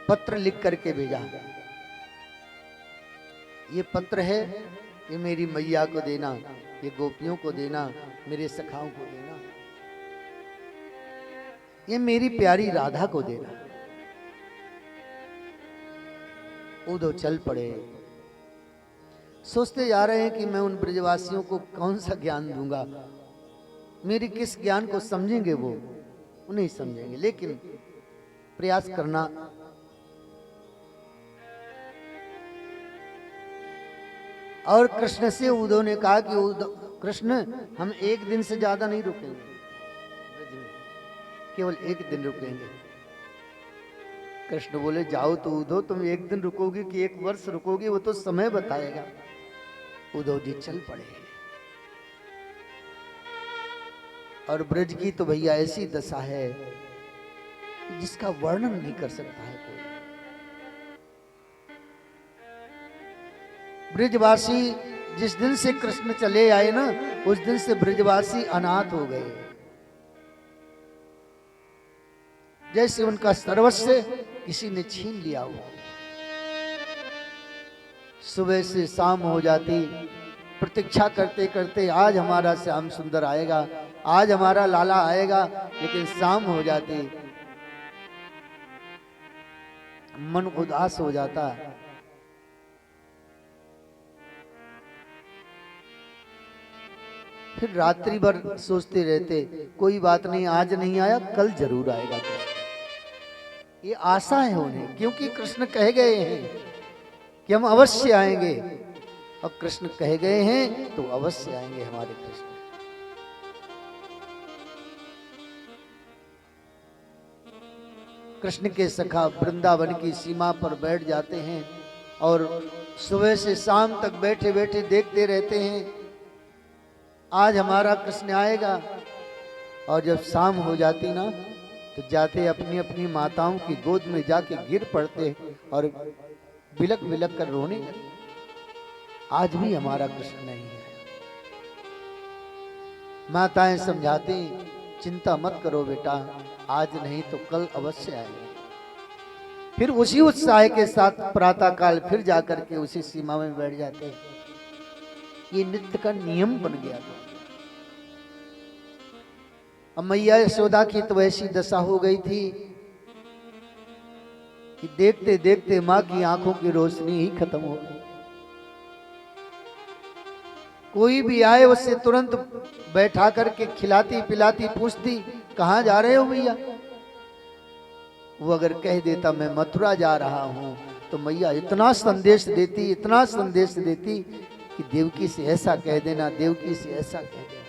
पत्र लिख करके भेजा। ये पत्र है, ये मेरी मैया को देना, ये गोपियों को देना, मेरे सखाओं को देना, ये मेरी प्यारी राधा को देना। उद्धव चल पड़े। सोचते जा रहे हैं कि मैं उन ब्रजवासियों को कौन सा ज्ञान दूंगा, मेरी किस ज्ञान को समझेंगे वो नहीं समझेंगे, लेकिन प्रयास करना। और कृष्ण से उद्धव ने कहा कि कृष्ण, हम एक दिन से ज्यादा नहीं रुकेंगे, केवल एक दिन रुकेंगे। कृष्ण बोले जाओ तो उद्धव, तुम एक दिन रुकोगे कि एक वर्ष रुकोगे, वो तो समय बताएगा। उद्धव जी चल पड़े। और ब्रज की तो भैया ऐसी दशा है जिसका वर्णन नहीं कर सकता है कोई। ब्रजवासी जिस दिन से कृष्ण चले आए ना, उस दिन से ब्रजवासी अनाथ हो गए, जैसे उनका सर्वस्व किसी ने छीन लिया हो। सुबह से शाम हो जाती, प्रतीक्षा करते करते आज हमारा श्याम सुंदर आएगा, आज हमारा लाला आएगा, लेकिन शाम हो जाती, मन उदास हो जाता। फिर रात्रि भर सोचते रहते, कोई बात नहीं, आज नहीं आया कल जरूर आएगा। ये आशा है उन्हें, क्योंकि कृष्ण कह गए हैं कि हम अवश्य आएंगे, और कृष्ण कह गए हैं तो अवश्य आएंगे हमारे कृष्ण। कृष्ण के सखा वृंदावन की सीमा पर बैठ जाते हैं और सुबह से शाम तक बैठे बैठे देखते रहते हैं, आज हमारा कृष्ण आएगा। और जब शाम हो जाती ना, तो जाते अपनी अपनी माताओं की गोद में जाके गिर पड़ते और बिलक बिलक कर रोने लगते, आज भी हमारा कृष्ण नहीं है। माताएं समझाती, चिंता मत करो बेटा, आज नहीं तो कल अवश्य आएगा। फिर उसी उत्साह के साथ प्रातः काल फिर जाकर के उसी सीमा में बैठ जाते। ये नित्य का नियम बन गया था। अब मैया यशोदा की तो ऐसी दशा हो गई थी कि देखते देखते मां की आंखों की रोशनी ही खत्म हो गई। कोई भी आए उससे तुरंत बैठा करके खिलाती पिलाती, पूछती कहां जा रहे हो भैया। वो अगर कह देता मैं मथुरा जा रहा हूं, तो मैया इतना संदेश देती, इतना संदेश देती कि देवकी से ऐसा कह देना, देवकी से ऐसा कह देना।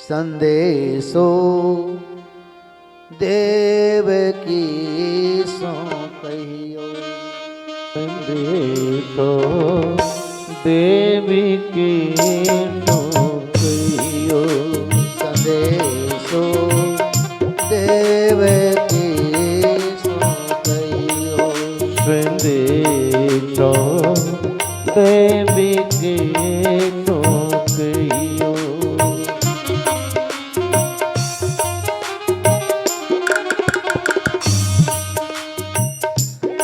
संदेशो देवकी सो कहियो, संदेशो देवकी सो कहियो, संदेशो देवकी सो कहियो, संदेशो देवकी सो कहियो।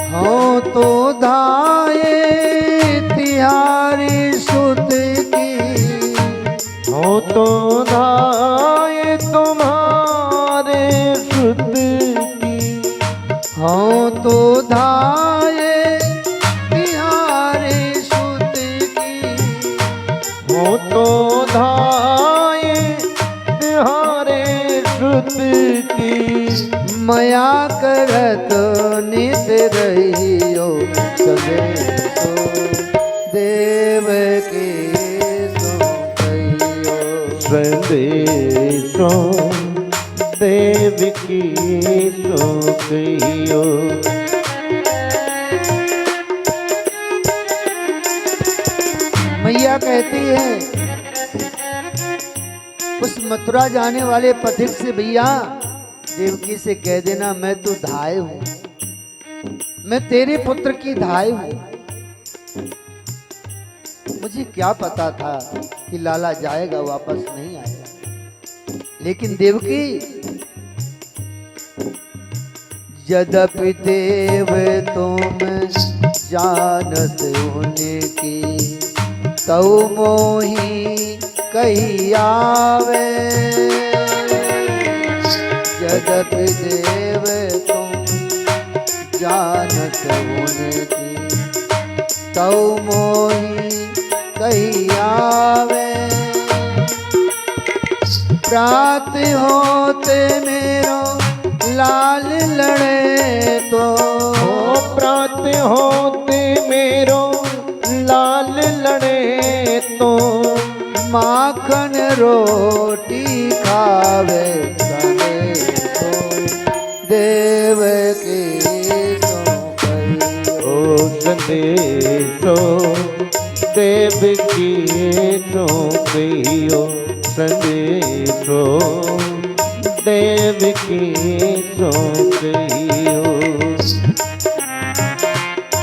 हो तो धाये तिहारी सुत की, हो तो धाये तुम्हारे सुत की, हो तो धाये तिहारी सुत की, हो तो धाये तिहारे सुत की, मया करत नित रहियो, संदेशो देवकी सो कहियो, संदेशो देवकी सो कहियो। मैया कहती है उस मथुरा जाने वाले पथिक से, भैया देवकी से कह देना मैं तो धाय हूं, मैं तेरे पुत्र की धाय हूं। मुझे क्या पता था कि लाला जाएगा वापस नहीं आएगा, लेकिन देवकी यद्यपि देव तुम जानत उनकी, तऊ मोही कही आवे। यद्यपि देव तुम जानत उनकी, तऊ मोही कही आवे। प्रात होते मेरो लाल लड़े तो, प्रात होते मेरो लाल लड़े तो, माखन रोटी खावे सने तो, देव की सो कही। ओ संदेशो देव की सो कहियो, संदेशो देव की सो कहियो।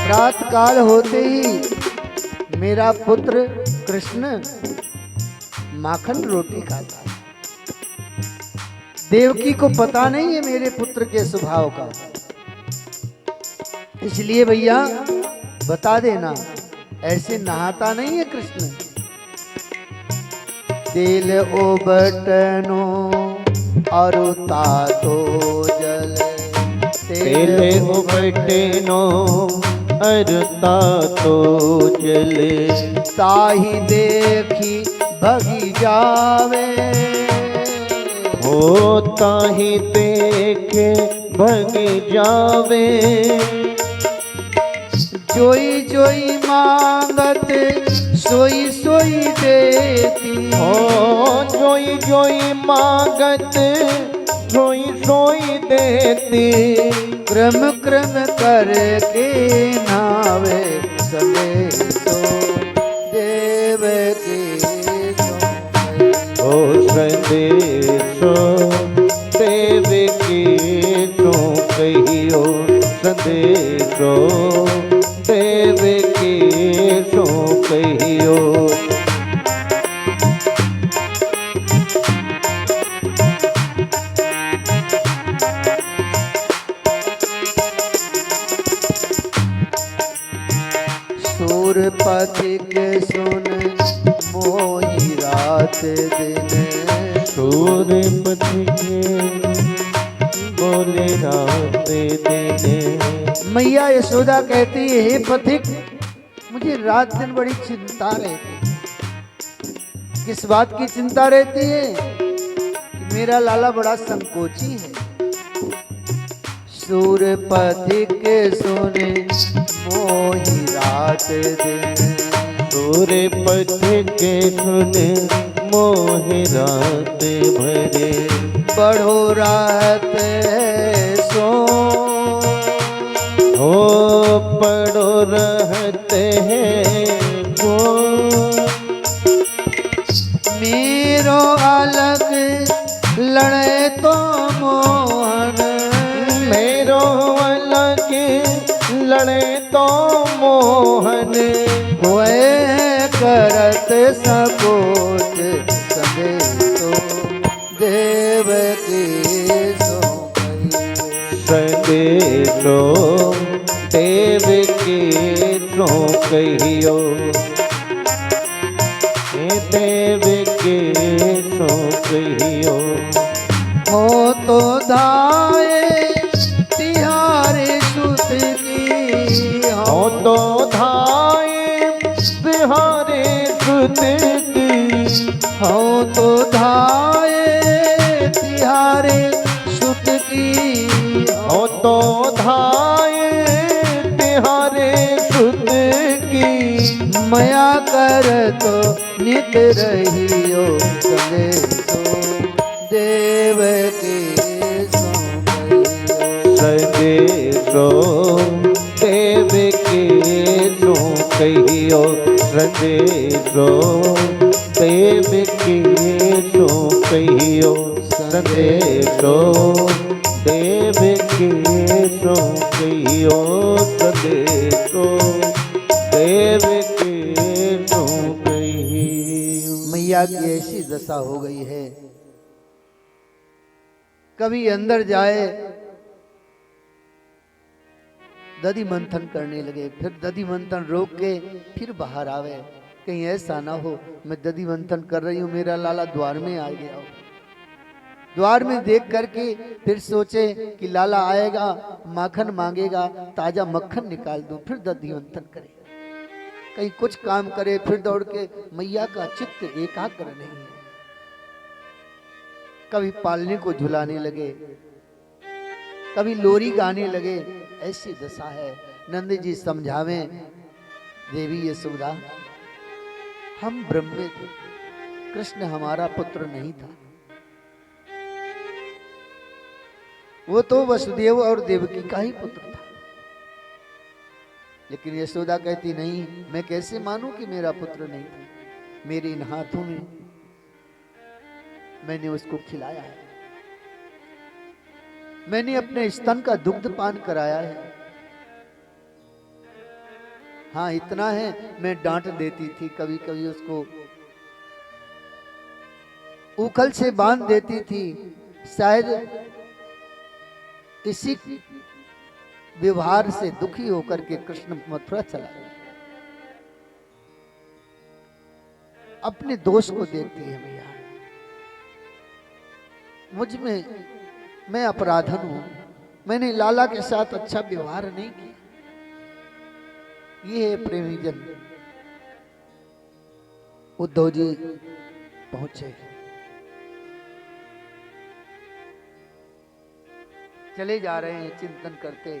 रात काल होते ही मेरा पुत्र कृष्ण माखन रोटी खाता है। देवकी को पता नहीं है मेरे पुत्र के स्वभाव का, इसलिए भैया बता देना, ऐसे नहाता नहीं है कृष्ण। तेल उबटनो और तातो जल, तेल उबटनो अरता तो जले, ताही देखी भगी जावे। होता ही देखे भगी जावे। जोई जोई मांगत सोई सोई देती, ओ जोई जोई मांगत सोई सोई देती। क्रम क्रम करके नावे सने तो, देव की सो। ओ संदेशो देव की सो कहियो, संदेशो देव की सो कहियो। सूर पथिक सुन मोही रात दिन, सूर पथिक बोले रात दिन। मैया यशोदा कहती है, हे पथिक मुझे रात दिन बड़ी चिंता रहती। किस बात की चिंता रहती है? कि मेरा लाला बड़ा संकोची है। सूर पथिक सुने मोही रात दिन, सूर पथिक सुने मोहि रात भरे। बढ़ो रात सो, हो पड़ो रहते हैं वो। मेरो अलग लड़े तो मोहन, मेरो अलग लड़े तो मोहन। हुए करत सकोच सदे तो, देव की सो कही। संदेशो देव की सो कहियो, देव की सो कहियो। हो तो धाये तिहारे सुत की, हो तो धाये तिहारे सुत की। हो तो धाये तिहारे सुत की, हो तो धाये तिहारे सुत की। मया कर तो नित रहियो सदे तो, देव की सो कहियो। संदेशो देव की सो कहियो, संदेशो देव की सो कहियो। संदेशो देव की सो कहियो, संदेशो देव की सो कहियो। मैया की ऐसी दशा हो गई है, कभी अंदर जाए दधि मंथन करने लगे। फिर दधि मंथन रोक के फिर बाहर आवे, कहीं ऐसा ना हो मैं दधि मंथन कर रही हूँ, मेरा लाला द्वार में आ गया हो। द्वार में देख करके फिर सोचे कि लाला आएगा, माखन मांगेगा, ताजा मक्खन निकाल दूं, फिर दधि मंथन करे। कहीं कुछ काम करे, फिर दौड़ के मैया का चित्त एकाग्र नहीं है। कभी पालने को झुलाने लगे, कभी लोरी गाने लगे, ऐसी दशा है। नंद जी समझावें, देवी यशोदा हम ब्रह्म में थे, कृष्ण हमारा पुत्र नहीं था, वो तो वसुदेव और देवकी का ही पुत्र था। लेकिन यशोदा कहती नहीं, मैं कैसे मानूं कि मेरा पुत्र नहीं था, मेरे इन हाथों में मैंने उसको खिलाया है, मैंने अपने स्तन का दुग्ध पान कराया है। हाँ इतना है, मैं डांट देती थी, कभी कभी उसको उखल से बांध देती थी, शायद इसी व्यवहार से दुखी होकर के कृष्ण मथुरा चला गया। अपने दोष को देखती है मैया, मुझ में मैं अपराधन हूं, मैंने लाला के साथ अच्छा व्यवहार नहीं किया। ये है प्रेमी जन। उद्धव जी पहुंचे, चले जा रहे हैं चिंतन करते।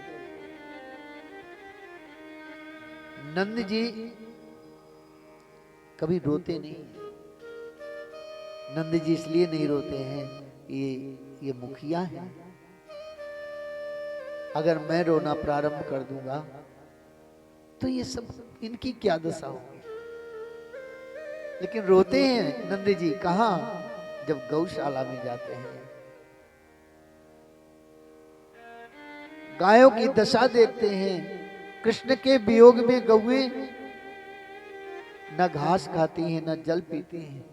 नंद जी कभी रोते नहीं। नंद जी इसलिए नहीं रोते हैं, ये मुखिया है, अगर मैं रोना प्रारंभ कर दूंगा तो ये सब इनकी क्या दशा होगी। लेकिन रोते हैं नंद जी कहां, जब गौशाला में जाते हैं, गायों की दशा देखते हैं। कृष्ण के वियोग में गौएं न घास खाती हैं न जल पीती हैं।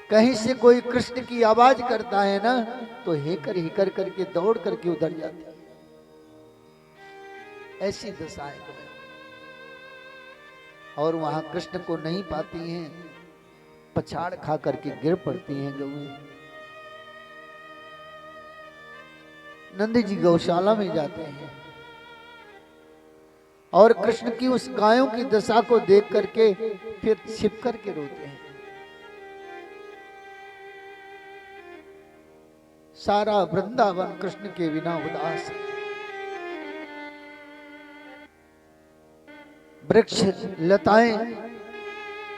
कहीं से कोई कृष्ण की आवाज करता है ना, तो हेकर करके दौड़ करके उधर जाती है। ऐसी दशा है। और वहां कृष्ण को नहीं पाती हैं, पछाड़ खा करके गिर पड़ती हैं गौएं। नंद जी गौशाला में जाते हैं और कृष्ण की उस गायों की दशा को देख करके फिर छिप करके रोते हैं। सारा वृंदावन कृष्ण के बिना उदास है। वृक्ष लताएं,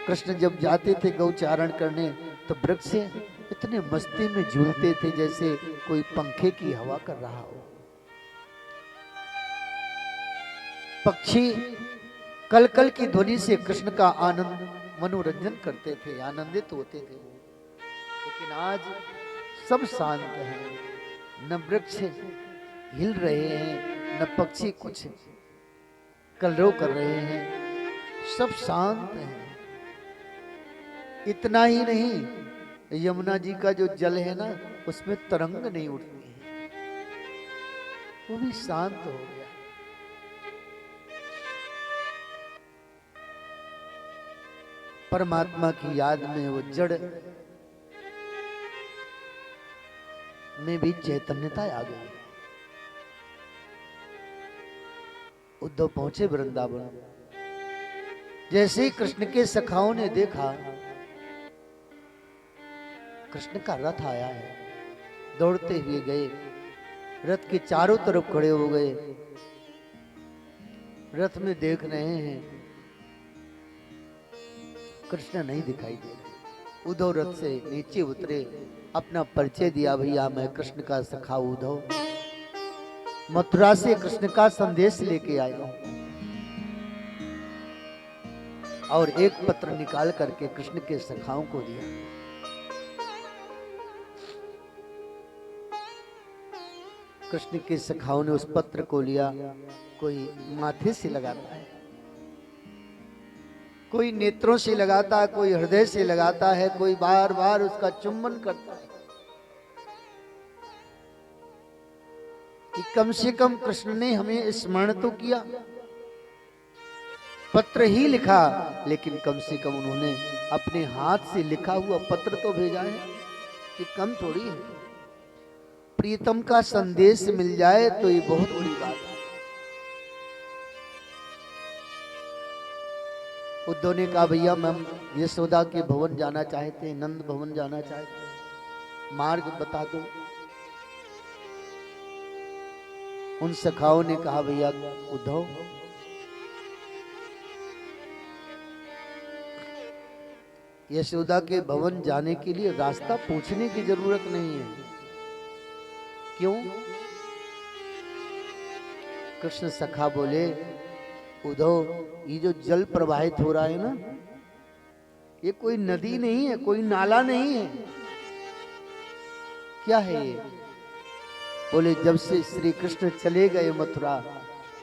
कृष्ण जब जाते थे गौचारण करने तो वृक्ष इतने मस्ती में झूलते थे जैसे कोई पंखे की हवा कर रहा हो। पक्षी कलकल की ध्वनि से कृष्ण का आनंद मनोरंजन करते थे, आनंदित होते थे। लेकिन आज सब शांत हैं, न वृक्ष हिल रहे हैं, न पक्षी कुछ कलरव कर रहे हैं, सब शांत हैं। इतना ही नहीं, यमुना जी का जो जल है ना, उसमें तरंग नहीं उठती है, वो भी शांत हो गया। परमात्मा की याद में वो जड़ में भी चैतन्यता आ गई। उद्धव पहुंचे वृंदावन। जैसे ही कृष्ण के सखाओं ने देखा कृष्ण का रथ आया है, दौड़ते हुए गए, रथ के चारों तरफ खड़े हो गए, रथ में देख रहे हैं कृष्ण नहीं दिखाई दे रहे। उद्धव रथ से नीचे उतरे, अपना परिचय दिया, भैया मैं कृष्ण का सखा उद्धव, मथुरा से कृष्ण का संदेश लेके आया हूं। और एक पत्र निकाल करके कृष्ण के सखाओं को दिया। कृष्ण के सखाओं ने उस पत्र को लिया, कोई माथे से लगाता है, कोई नेत्रों से लगाता है, कोई हृदय से लगाता है, कोई बार बार उसका चुंबन करता है। कि कम से कम कृष्ण ने हमें स्मरण तो किया, पत्र ही लिखा, लेकिन कम से कम उन्होंने अपने हाथ से लिखा हुआ पत्र तो भेजा है, कि कम थोड़ी है। प्रीतम का संदेश मिल जाए तो ये बहुत बड़ी बात है। उद्धव ने कहा भैया हम यशोदा के भवन जाना चाहते हैं, नंद भवन जाना चाहते हैं, मार्ग बता दो। उन सखाओं ने कहा भैया उद्धव, यशोदा के भवन जाने के लिए रास्ता पूछने की जरूरत नहीं है। क्यों? कृष्ण सखा बोले उद्धव, ये जो जल प्रवाहित हो रहा है ना, ये कोई नदी नहीं है, कोई नाला नहीं है। क्या है ये? बोले जब से श्री कृष्ण चले गए मथुरा,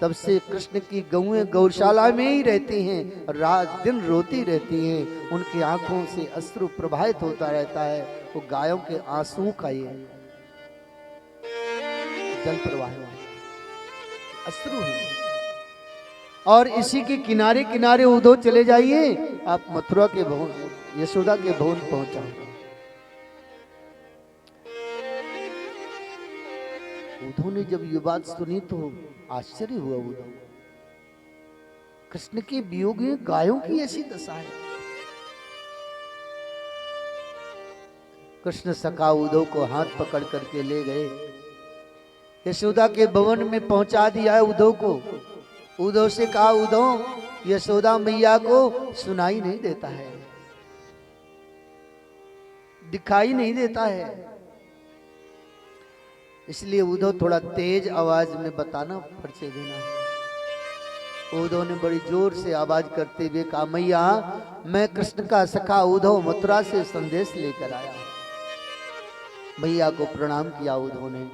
तब से कृष्ण की गौएं गौशाला में ही रहती हैं, रात दिन रोती रहती हैं, उनकी आंखों से अश्रु प्रवाहित होता रहता है। वो गायों के आंसू का ये जल प्रवाह अश्रु है। और इसी के किनारे किनारे उद्धव चले जाइए, आप मथुरा के भवन, यशोदा के भवन पहुंचा। उद्धव ने जब ये बात सुनी तो आश्चर्य हुआ उद्धव, कृष्ण के वियोग में गायों की ऐसी दशा है। कृष्ण सखा उद्धव को हाथ पकड़ करके ले गए, यशोदा के भवन में पहुंचा दिया है उद्धव को। उद्धव से कहा उद्धव, यशोदा मैया को सुनाई नहीं देता है, दिखाई नहीं देता है, इसलिए उद्धव थोड़ा तेज आवाज में बताना, परिचय देना। उद्धव ने बड़ी जोर से आवाज करते हुए कहा मैया, मैं कृष्ण का सखा उद्धव मथुरा से संदेश लेकर आया। मैया को प्रणाम किया उद्धव ने।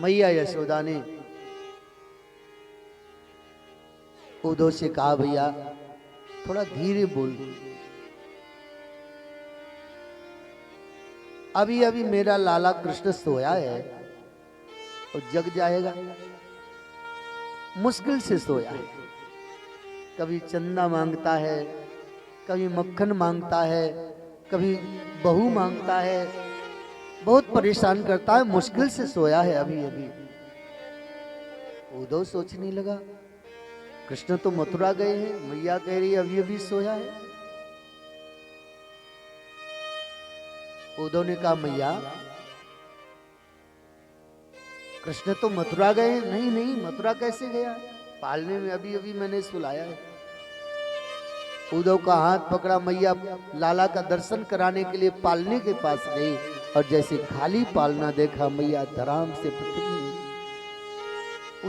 मैया यशोदा ने उद्धव से कहा भैया थोड़ा धीरे बोल, अभी अभी मेरा लाला कृष्ण सोया है और जग जाएगा, मुश्किल से सोया है। कभी चंदा मांगता है, कभी मक्खन मांगता है, कभी बहू मांगता है, बहुत परेशान करता है, मुश्किल से सोया है अभी अभी। उद्धव सोचने लगा कृष्ण तो मथुरा गए हैं, मैया कह रही है अभी अभी सोया है। उद्धव ने कहा मैया, कृष्ण तो मथुरा गए हैं। नहीं नहीं, मथुरा कैसे गया, पालने में अभी अभी मैंने सुलाया है। उद्धव का हाथ पकड़ा, मैया लाला का दर्शन कराने के लिए पालने के पास गई, और जैसे खाली पालना देखा, मैया धराम से पृथ्वी।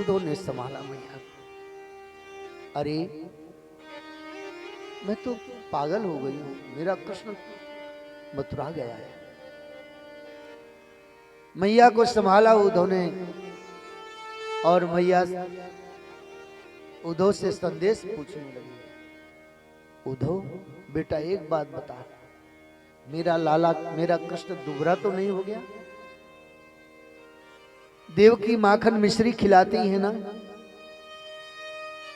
उद्धव ने संभाला मैया, अरे मैं तो पागल हो गई हूं, मेरा कृष्ण मथुरा गया है। मैया को संभाला उद्धव ने, और मैया उद्धव से संदेश पूछने लगी। उद्धव बेटा एक बात बता, मेरा लाला, मेरा कृष्ण दुबरा तो नहीं हो गया? देवकी माखन मिश्री खिलाती है ना,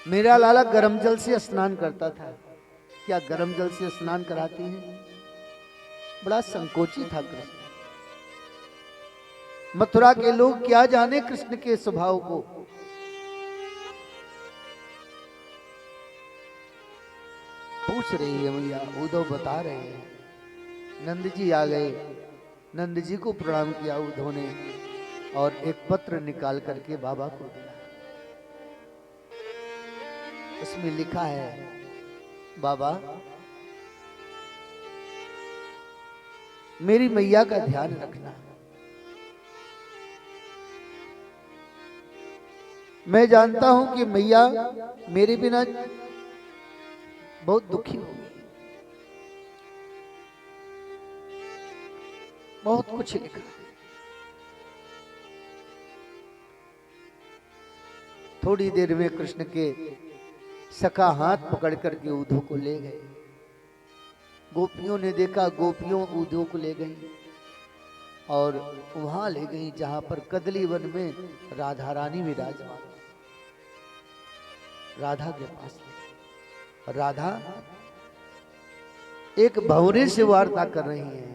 मेरा लाला गर्म जल से स्नान करता था, क्या गर्म जल से स्नान कराती है? बड़ा संकोची था कृष्ण। मथुरा के लोग क्या जाने कृष्ण के स्वभाव को। पूछ रही है मैया, उद्धव बता रहे हैं। नंद जी आ गए, नंद जी को प्रणाम किया उद्धव ने, और एक पत्र निकाल करके बाबा को दिया। उसमें लिखा है, बाबा मेरी मैया का ध्यान रखना, मैं जानता हूं कि मैया मेरे बिना बहुत दुखी होगी। बहुत कुछ लिखा है। थोड़ी देर में कृष्ण के सखा हाथ पकड़ करके उद्धव को ले गए। गोपियों ने देखा, गोपियों उद्धव को ले गई। और वहां ले गई जहां पर कदली वन में राधा रानी विराजमान। राधा के पास राधा एक भंवरे से वार्ता कर रही है।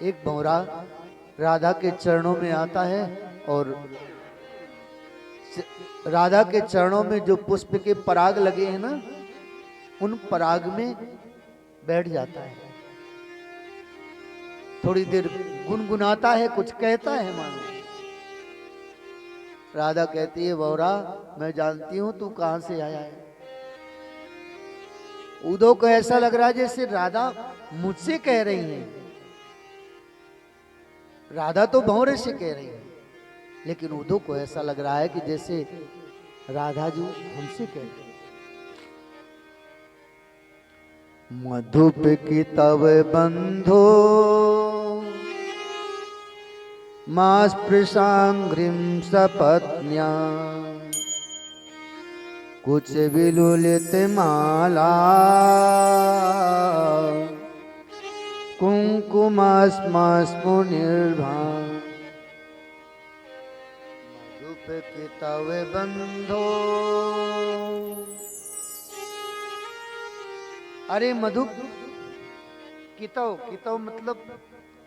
एक भंवरा राधा के चरणों में आता है और राधा के चरणों में जो पुष्प के पराग लगे हैं ना, उन पराग में बैठ जाता है। थोड़ी देर गुनगुनाता है, कुछ कहता है मानो। राधा कहती है, भंवरा मैं जानती हूं तू कहां से आया है। उद्धव को ऐसा लग रहा है जैसे राधा मुझसे कह रही है। राधा तो भंवरे से कह रही है, लेकिन उद्धव को ऐसा लग रहा है कि जैसे राधा जी हमसे कह रही है। मधुप की तव बंधो मास प्रसांग्रिम सपत्न्या कुछ विलुलित माला कुंकुमास्मस्मु निर्भान। मधुप की तव बंधो, अरे मधुप कितव, कितव मतलब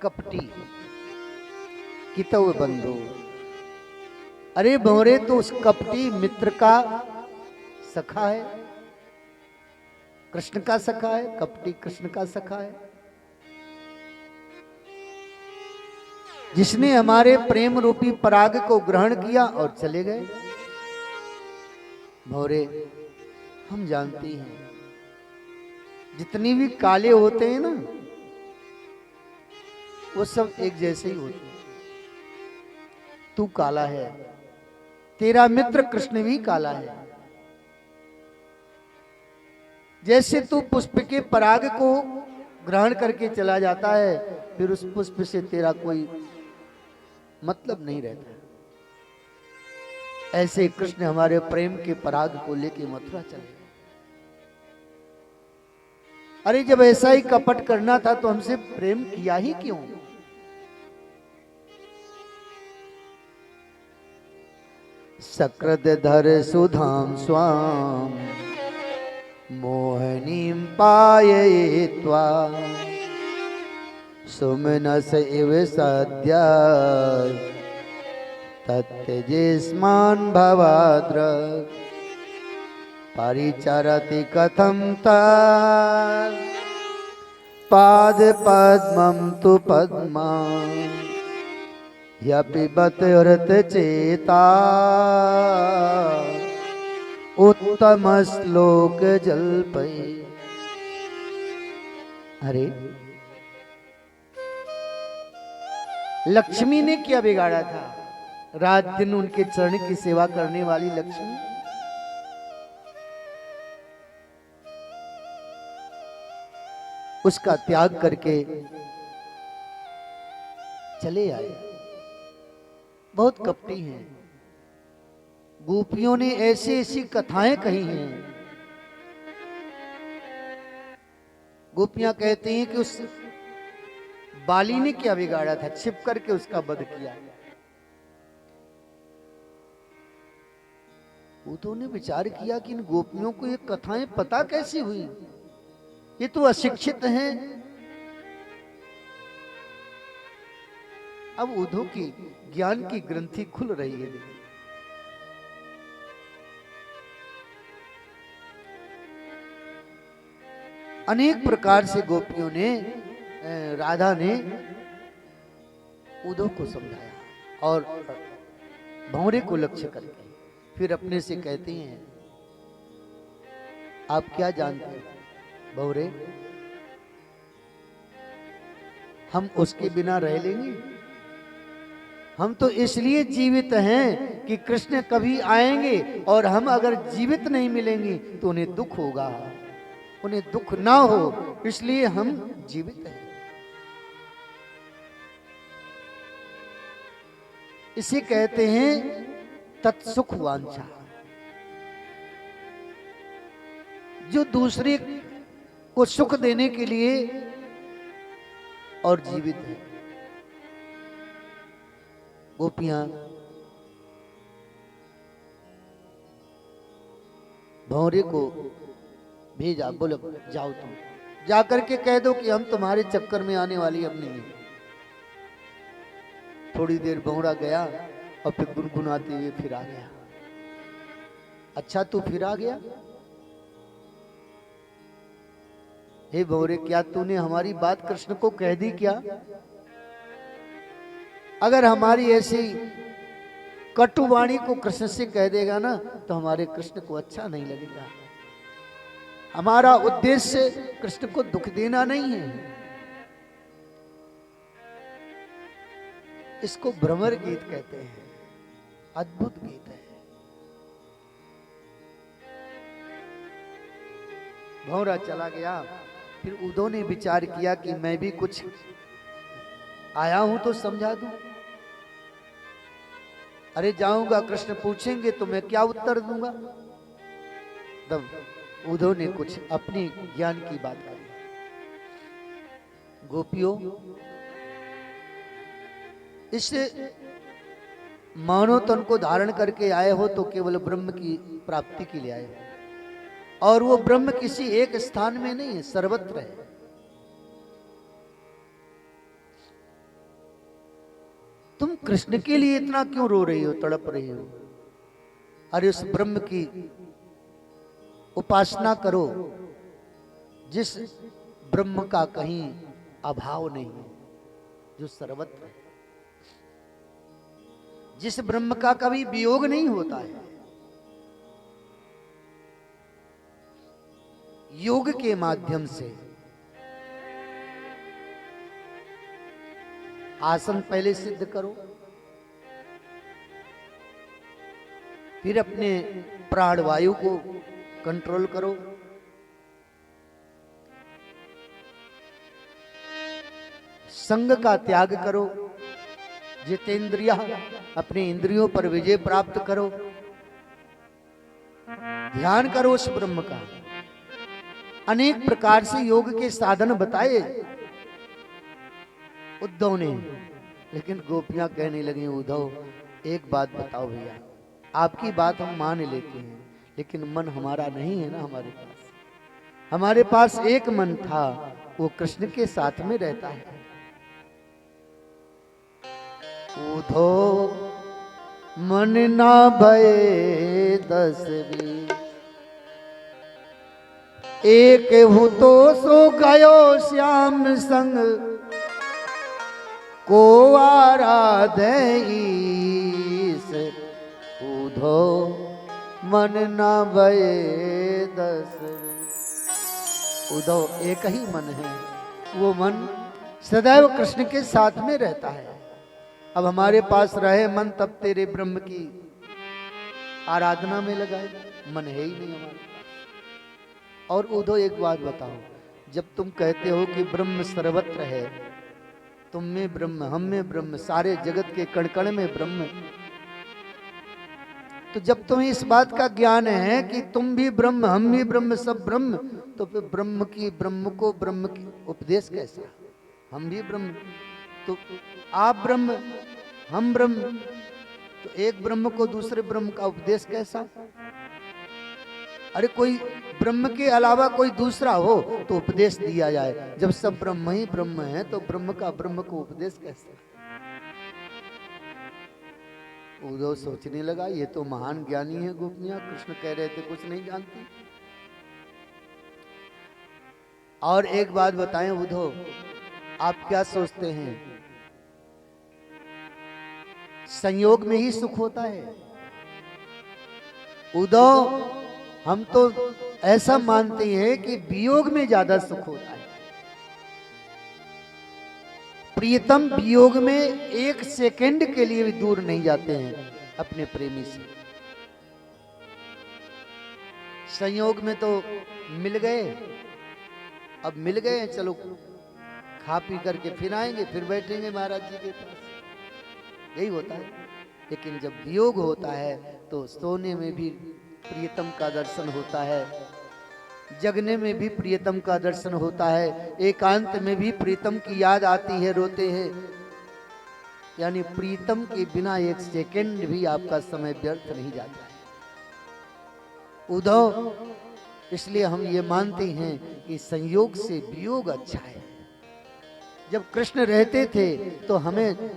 कपटी, कितव बंधु। अरे भंवरे तो उस कपटी मित्र का सखा है, कृष्ण का सखा है। कपटी कृष्ण का सखा है, जिसने हमारे प्रेम रूपी पराग को ग्रहण किया और चले गए। भंवरे हम जानती हैं जितनी भी काले होते हैं ना, वो सब एक जैसे ही होते हैं। तू काला है, तेरा मित्र कृष्ण भी काला है। जैसे तू पुष्प के पराग को ग्रहण करके चला जाता है, फिर उस पुष्प से तेरा कोई मतलब नहीं रहता। ऐसे कृष्ण हमारे प्रेम के पराग को लेके मथुरा चले। अरे जब ऐसा ही कपट करना था तो हमसे प्रेम किया ही क्यों? सकृद धर सुधाम स्वाम मोहनीं पाययित्वा सुमनस इव सद्य तत्यजेस्मान् भवाद्र परिचरति कथं तत् पाद पद्मं तु पद्मा यपिबत हृत चेता उत्तम श्लोक जल्पै। अरे लक्ष्मी ने क्या बिगाड़ा था? रात दिन उनके चरण की सेवा करने वाली लक्ष्मी, उसका त्याग करके चले आए। बहुत कपटी हैं। गोपियों ने ऐसी ऐसी कथाएं कही हैं। गोपियां कहती हैं कि उस बाली ने क्या बिगाड़ा था, छिप करके उसका वध किया। उद्धव ने विचार किया कि इन गोपियों को ये कथाएं पता कैसी हुई, ये तो अशिक्षित हैं। अब उद्धव की ज्ञान की ग्रंथि खुल रही है। अनेक प्रकार से गोपियों ने, राधा ने उद्धव को समझाया और भंवरे को लक्ष्य करके फिर अपने से कहती हैं, आप क्या जानते हैं भंवरे, हम उसके बिना रह लेंगे? हम तो इसलिए जीवित हैं कि कृष्ण कभी आएंगे और हम अगर जीवित नहीं मिलेंगे तो उन्हें दुख होगा, उन्हें दुख ना हो, इसलिए हम जीवित हैं। इसे कहते हैं तत्सुख वांछा। जो दूसरे को सुख देने के लिए और जीवित है। गोपियां भौरे को भेजा, बोले जाओ तुम जाकर के कह दो कि हम तुम्हारे चक्कर में आने वाली अब नहीं है। थोड़ी देर भौरा गया और फिर गुनगुनाते हुए फिर आ गया। अच्छा तू फिर आ गया? हे भौरे, क्या तूने हमारी बात कृष्ण को कह दी क्या? अगर हमारी ऐसी कटुवाणी को कृष्ण से कह देगा ना तो हमारे कृष्ण को अच्छा नहीं लगेगा। हमारा उद्देश्य कृष्ण को दुख देना नहीं है। इसको भ्रमर गीत कहते हैं, अद्भुत गीत है। भौरा चला गया। फिर उद्धव ने विचार किया कि मैं भी कुछ आया हूं तो समझा दूं। अरे जाऊंगा, कृष्ण पूछेंगे तो मैं क्या उत्तर दूंगा? तब उद्धव ने कुछ अपनी ज्ञान की बात कही। गोपियों, इस मानव तन को धारण करके आए हो तो केवल ब्रह्म की प्राप्ति के लिए आए हो, और वो ब्रह्म किसी एक स्थान में नहीं है, सर्वत्र है। तुम कृष्ण के लिए इतना क्यों रो रही हो, तड़प रही हो? अरे उस ब्रह्म की उपासना करो जिस ब्रह्म का कहीं अभाव नहीं है, जो सर्वत्र है, जिस ब्रह्म का कभी वियोग नहीं होता है। योग के माध्यम से आसन पहले सिद्ध करो, फिर अपने प्राणवायु को कंट्रोल करो, संग का त्याग करो, जितेंद्रिया, अपने इंद्रियों पर विजय प्राप्त करो, ध्यान करो उस ब्रह्म का। अनेक प्रकार से योग के साधन बताए उद्धव ने, लेकिन गोपियां कहने लगी, उद्धव एक बात बताओ भैया, आपकी बात हम मान लेते हैं, लेकिन मन हमारा नहीं है ना हमारे पास। हमारे पास एक मन था, वो कृष्ण के साथ में रहता है। उद्धव मन ना भये 10 बीस, एक हूँ तो सो गयो श्याम संग, को आराधे ईस। उद्धव मन ना भये 10 बीस। उद्धव एक ही मन है, वो मन सदैव कृष्ण के साथ में रहता है। अब हमारे पास रहे मन, तब तेरे ब्रह्म की आराधना में लगाए, मन है ही नहीं हमारे पास। और उद्धव एक बात बताओ, जब तुम कहते हो कि ब्रह्म सर्वत्र है, तुम में ब्रह्म, हम में ब्रह्म, सारे जगत के कण कण में ब्रह्म, तो जब तुम्हें इस बात का ज्ञान है कि तुम भी ब्रह्म, हम भी ब्रह्म, सब ब्रह्म, तो फिर ब्रह्म को ब्रह्म की उपदेश कैसा? हम भी ब्रह्म, तो आप ब्रह्म, हम ब्रह्म, तो एक ब्रह्म को दूसरे ब्रह्म का उपदेश कैसा? अरे कोई ब्रह्म के अलावा कोई दूसरा हो तो उपदेश दिया जाए। जब सब ब्रह्म ही ब्रह्म है तो ब्रह्म का ब्रह्म को उपदेश कैसे? उद्धव सोचने लगा, ये तो महान ज्ञानी है गोपियां, कृष्ण कह रहे थे कुछ नहीं जानती। और एक बात बताएं उद्धव, आप क्या सोचते हैं, संयोग में ही सुख होता है? उद्धव, हम तो ऐसा मानते हैं कि वियोग में ज्यादा सुख होता है। प्रियतम वियोग में एक सेकंड के लिए भी दूर नहीं जाते हैं अपने प्रेमी से। संयोग में तो मिल गए, अब मिल गए, चलो खा पी करके फिर आएंगे, फिर बैठेंगे महाराज जी के पास, यही होता है। लेकिन जब वियोग होता है तो सोने में भी प्रियतम का दर्शन होता है, जगने में भी प्रियतम का दर्शन होता है, एकांत में भी प्रीतम की याद आती है, रोते हैं। यानी प्रीतम के बिना एक सेकंड भी आपका समय व्यर्थ नहीं जाता है उद्धव। इसलिए हम ये मानते हैं कि संयोग से वियोग अच्छा है। जब कृष्ण रहते थे तो हमें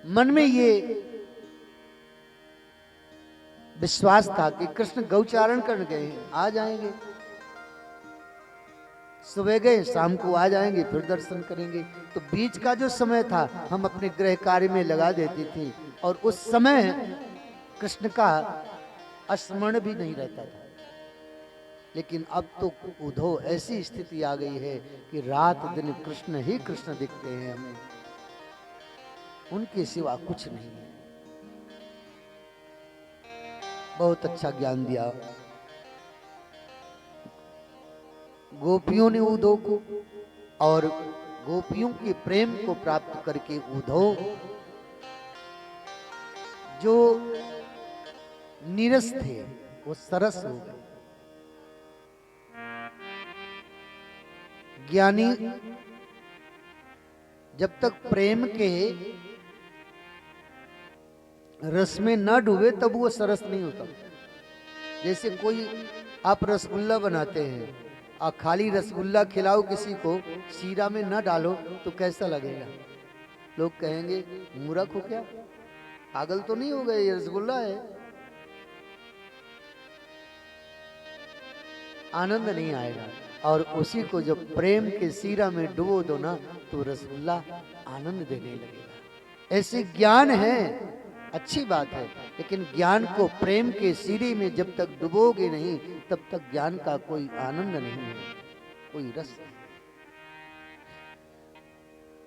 मन में ये विश्वास था कि कृष्ण गौचारण करने गए हैं, आ जाएंगे, सुबह गए शाम को आ जाएंगे, फिर दर्शन करेंगे। तो बीच का जो समय था हम अपने गृह कार्य में लगा देते थे और उस समय कृष्ण का स्मरण भी नहीं रहता था। लेकिन अब तो उद्धव ऐसी स्थिति आ गई है कि रात दिन कृष्ण ही कृष्ण दिखते हैं हमें, उनके सिवा कुछ नहीं है। बहुत अच्छा ज्ञान दिया गोपियों ने उद्धव को, और गोपियों के प्रेम को प्राप्त करके उद्धव जो नीरस थे वो सरस हो गए। ज्ञानी जब तक प्रेम के रस में न डूबे तब वो सरस नहीं होता। जैसे कोई आप रसगुल्ला बनाते हैं और खाली रसगुल्ला खिलाओ किसी को, शीरा में न डालो तो कैसा लगेगा? लोग कहेंगे मूर्ख हो क्या, पागल तो नहीं हो गए, ये रसगुल्ला है। आनंद नहीं आएगा। और उसी को जब प्रेम के शीरा में डुबो दो ना तो रसगुल्ला आनंद देने लगेगा। ऐसे ज्ञान है, अच्छी बात है, लेकिन ज्ञान को प्रेम के सीरे में जब तक डुबोगे नहीं तब तक ज्ञान का कोई आनंद नहीं है, कोई रस नहीं।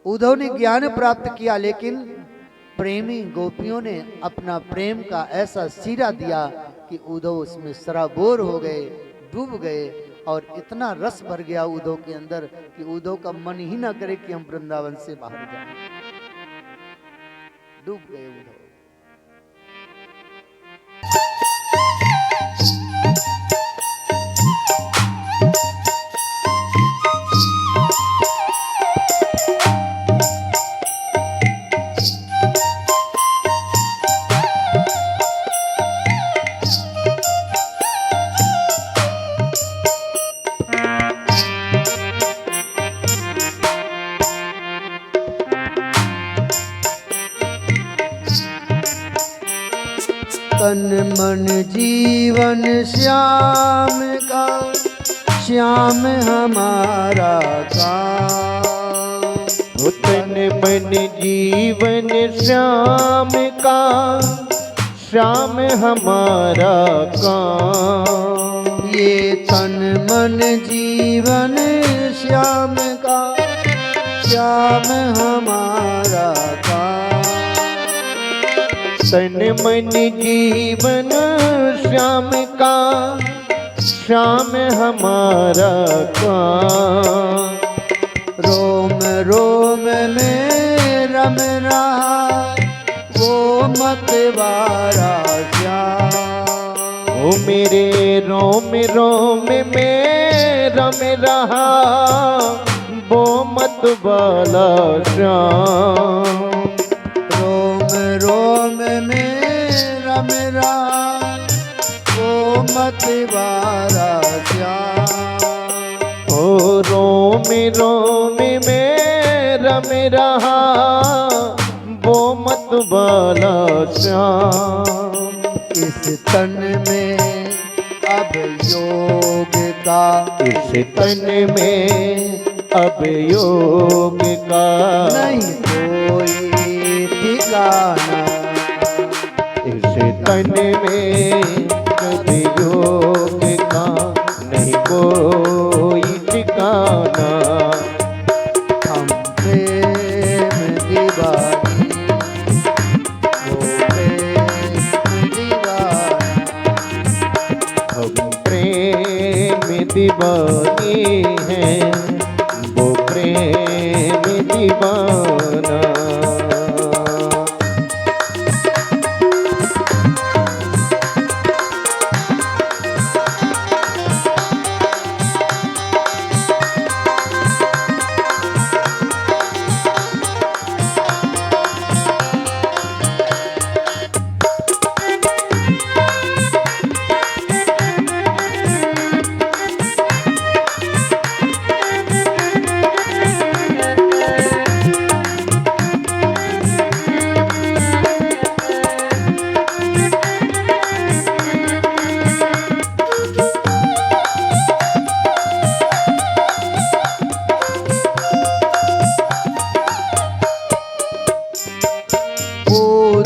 उद्धव ने ज्ञान प्राप्त किया, लेकिन प्रेमी गोपियों ने अपना प्रेम का ऐसा सीरा दिया कि उद्धव उसमें सराबोर हो गए, डूब गए, और इतना रस भर गया उद्धव के अंदर कि उद्धव का मन ही ना करे कि हम वृंदावन से बाहर जाएं। डूब गए उद्धव। तन मन जीवन श्याम का, श्याम हमारा काम। तन मन जीवन श्याम का, श्याम हमारा काम। ये तन मन जीवन श्याम का, श्याम हमारा काम। तन मन जीवन श्याम का, श्याम हमारा काम। रोम रोम में रम रहा वो मतवारा श्याम। ओ मेरे रोम रोम में रम रहा वो मतवाला श्याम। रोम रोम में रम रहा वो मतवारा श्याम। ओ रोम रोम में रम रहा वो मतवाला श्याम। इस तन में अब योग का, इस तन में अब योग का नहीं कोई ठिकाना। इस तन में कभी योग का नहीं कोई ठिकाना। हम प्रेम दीवानी, वो प्रेम दीवाना। हम प्रेम दीवानी हैं, वो प्रेम दीवाना।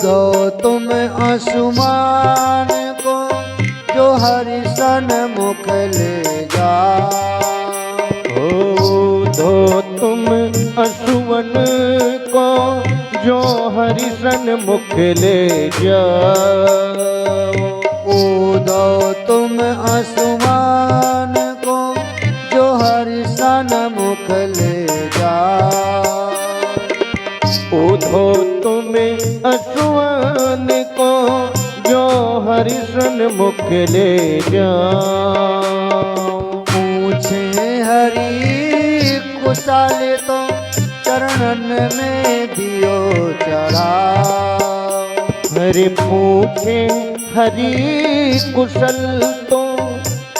ऊधो तुम आसमान को जो हरि सन्मुख ले जाओ। ऊधो तुम असुवन को जो हरि सन्मुख ले जाओ। ऊधो तुम आसमान को जो हरि सन्मुख ले जाओ। ऊधो तुम असुवन को जो हरि सन्मुख ले जाओ। पूछे हरि कुशल तो चरणन में दियो चढ़ाओ। हरि पूछे हरि कुशल तो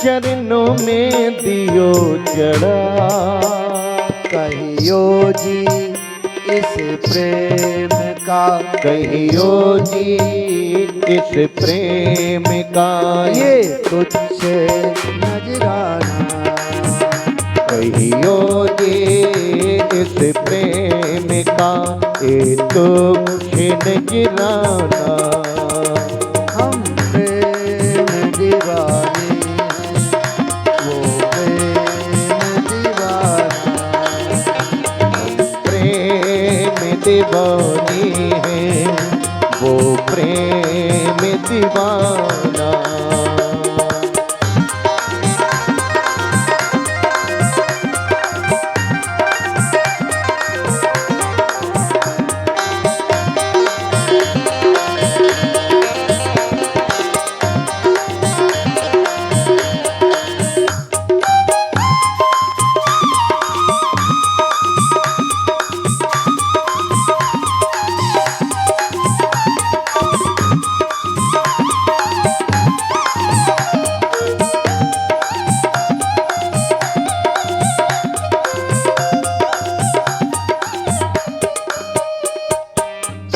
चरणों में दियो चढ़ा। कहियो जी इस प्रेम का, कहियो जी इस प्रेम का ये तुझ नजराना। कहियो जी इस प्रेम का ये तुझे नजराना। हम प्रेम दीवाने हैं, वो प्रेम दीवाना। प्रेम दीवानी है वो प्रेम दीवाना।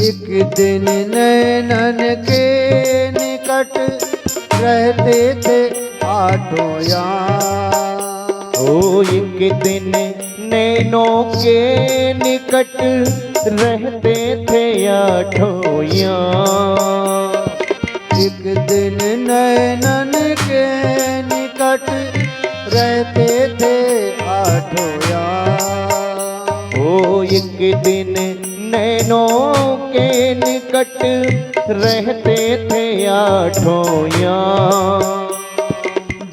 एक दिन नैनन के निकट रहते थे आठों यार। ओ एक दिन नैनों के निकट रहते थे आठों यार। एक दिन नैनन के निकट रहते थे आठों यार। ओ एक दिन नैनों के निकट रहते थे आठों यार।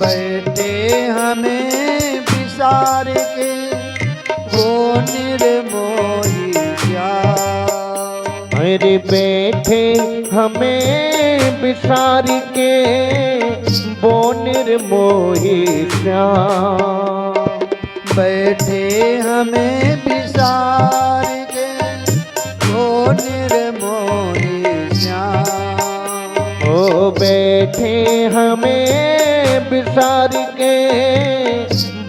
बैठे हमें विसार के वो निर्मोही श्याम। अरे बैठे हमें बिसार के वो निर्मोही श्याम। बैठे हमें विसार के वो निर्मोही श्याम। ओ बैठे हमें बिसार के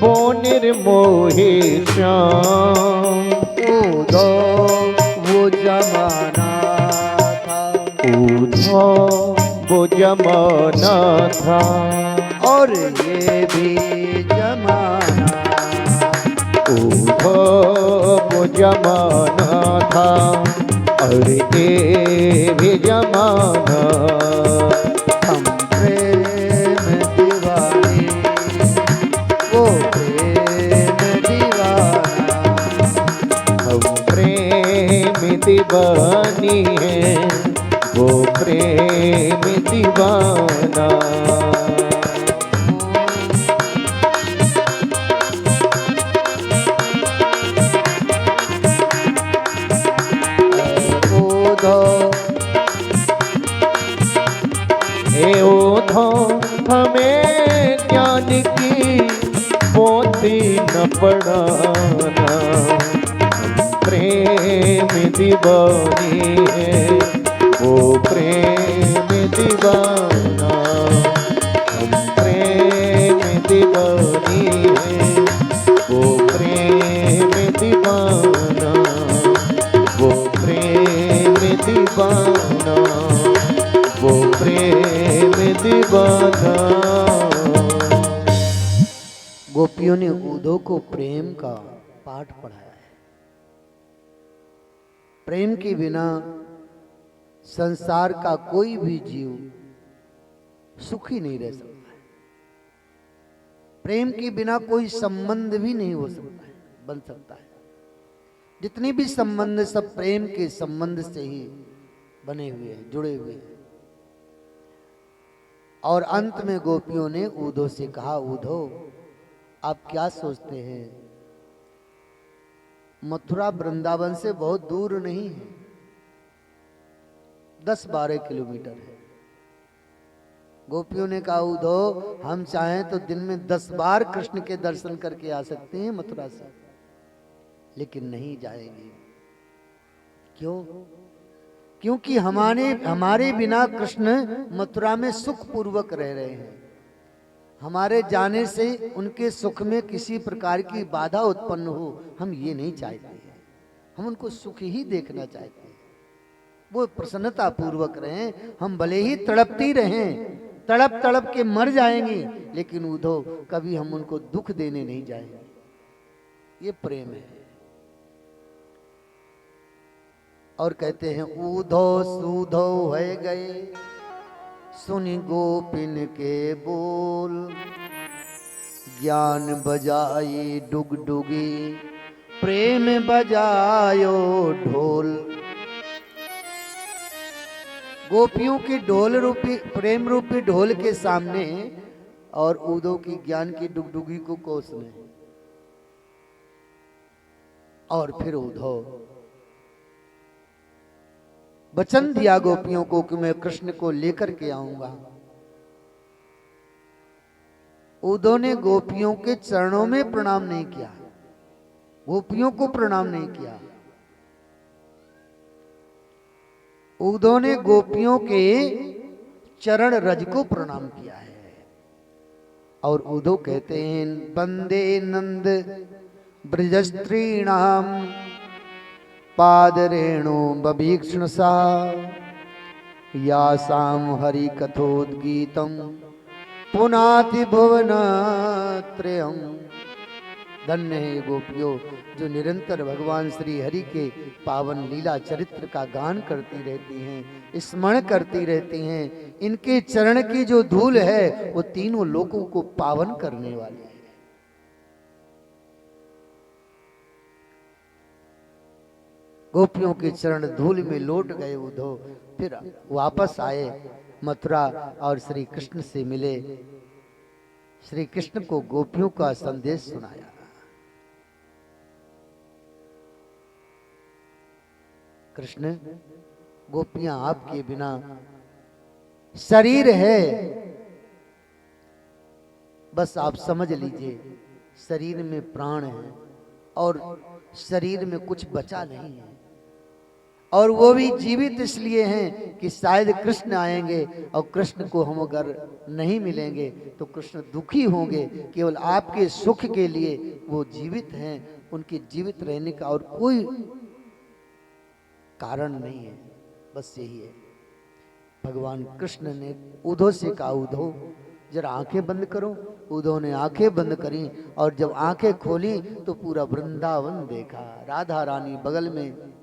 वो निर्मोही श्याम। ऊधो वो जमाना था, ऊधो वो जमाना था और ये भी जमाना। ऊधो वो जमाना था और ये भी जमाना। हम प्रेम दीवाने, वो प्रेम दीवाना। हम प्रेम दीवानी है वो प्रेम दीवाना। ऊधो हे ऊधो हमें ज्ञान की पोथी न पढ़ाना। प्रेम दीवानी है वो प्रेम दीवाना। हम प्रेम दीवानी है वो प्रेम दीवाना। वो प्रेम दीवाना वो प्रेम दीवाना। गोपियों ने ऊधो को प्रेम का पाठ पढ़ाया है। प्रेम के बिना संसार का कोई भी जीव सुखी नहीं रह सकता है। प्रेम के बिना कोई संबंध भी नहीं हो सकता है, बन सकता है। जितने भी संबंध सब प्रेम के संबंध से ही बने हुए हैं, जुड़े हुए हैं। और अंत में गोपियों ने उद्धव से कहा, उद्धव आप क्या सोचते हैं, मथुरा वृंदावन से बहुत दूर नहीं है, 10-12 किलोमीटर है। गोपियों ने कहा, उद्धव हम चाहें तो दिन में 10 बार कृष्ण के दर्शन करके आ सकते हैं मथुरा से, लेकिन नहीं जाएंगे। क्यों? क्योंकि हमारे बिना कृष्ण मथुरा में सुख पूर्वक रह रहे हैं। हमारे जाने से उनके सुख में किसी प्रकार की बाधा उत्पन्न हो, हम ये नहीं चाहते हैं। हम उनको सुख ही देखना चाहते हैं, वो प्रसन्नता पूर्वक रहें। हम भले ही तड़पती रहें, तड़प तड़प के मर जाएंगे, लेकिन उद्धव कभी हम उनको दुख देने नहीं जाएंगे। ये प्रेम है। और कहते हैं, उद्धव सुधव है गए सुनि गोपिन के बोल, ज्ञान बजाई डुगडुगी प्रेम बजायो ढोल। गोपियों के ढोल रूपी प्रेम रूपी ढोल के सामने और उद्धव की ज्ञान की डुगडुगी को कोसने। और फिर उद्धव वचन दिया गोपियों को कि मैं कृष्ण को लेकर के आऊंगा। उद्धव ने गोपियों के चरणों में प्रणाम नहीं किया, गोपियों को प्रणाम नहीं किया। उद्धव ने गोपियों के चरण रज को प्रणाम किया है। और उद्धव कहते हैं, वंदे नंद ब्रजस्त्रीणाम पाद रेणु बभीक्षण सा, यासाम हरि कथोद्गीतम पुनाति भुवन त्रयम। धन्य है गोपियों जो निरंतर भगवान श्री हरि के पावन लीला चरित्र का गान करती रहती हैं, स्मरण करती रहती हैं। इनके चरण की जो धूल है वो तीनों लोकों को पावन करने वाली है। गोपियों के चरण धूल में लौट गए उद्धव, फिर वापस आए मथुरा और श्री कृष्ण से मिले। श्री कृष्ण को गोपियों का संदेश सुनाया। कृष्ण, गोपियां आपके बिना, शरीर है बस आप समझ लीजिए, शरीर में प्राण है और शरीर में कुछ बचा नहीं है। और वो भी जीवित इसलिए हैं कि शायद कृष्ण आएंगे और कृष्ण को हम अगर नहीं मिलेंगे तो कृष्ण दुखी होंगे। केवल आपके सुख के लिए वो जीवित हैं, उनके जीवित रहने का और कोई कारण नहीं है, बस यही है। भगवान कृष्ण ने उद्धव से कहा, उद्धव जरा आंखें बंद करो। उद्धव ने आंखें बंद करी और जब आंखें खोली तो पूरा वृंदावन देखा, राधा रानी बगल में।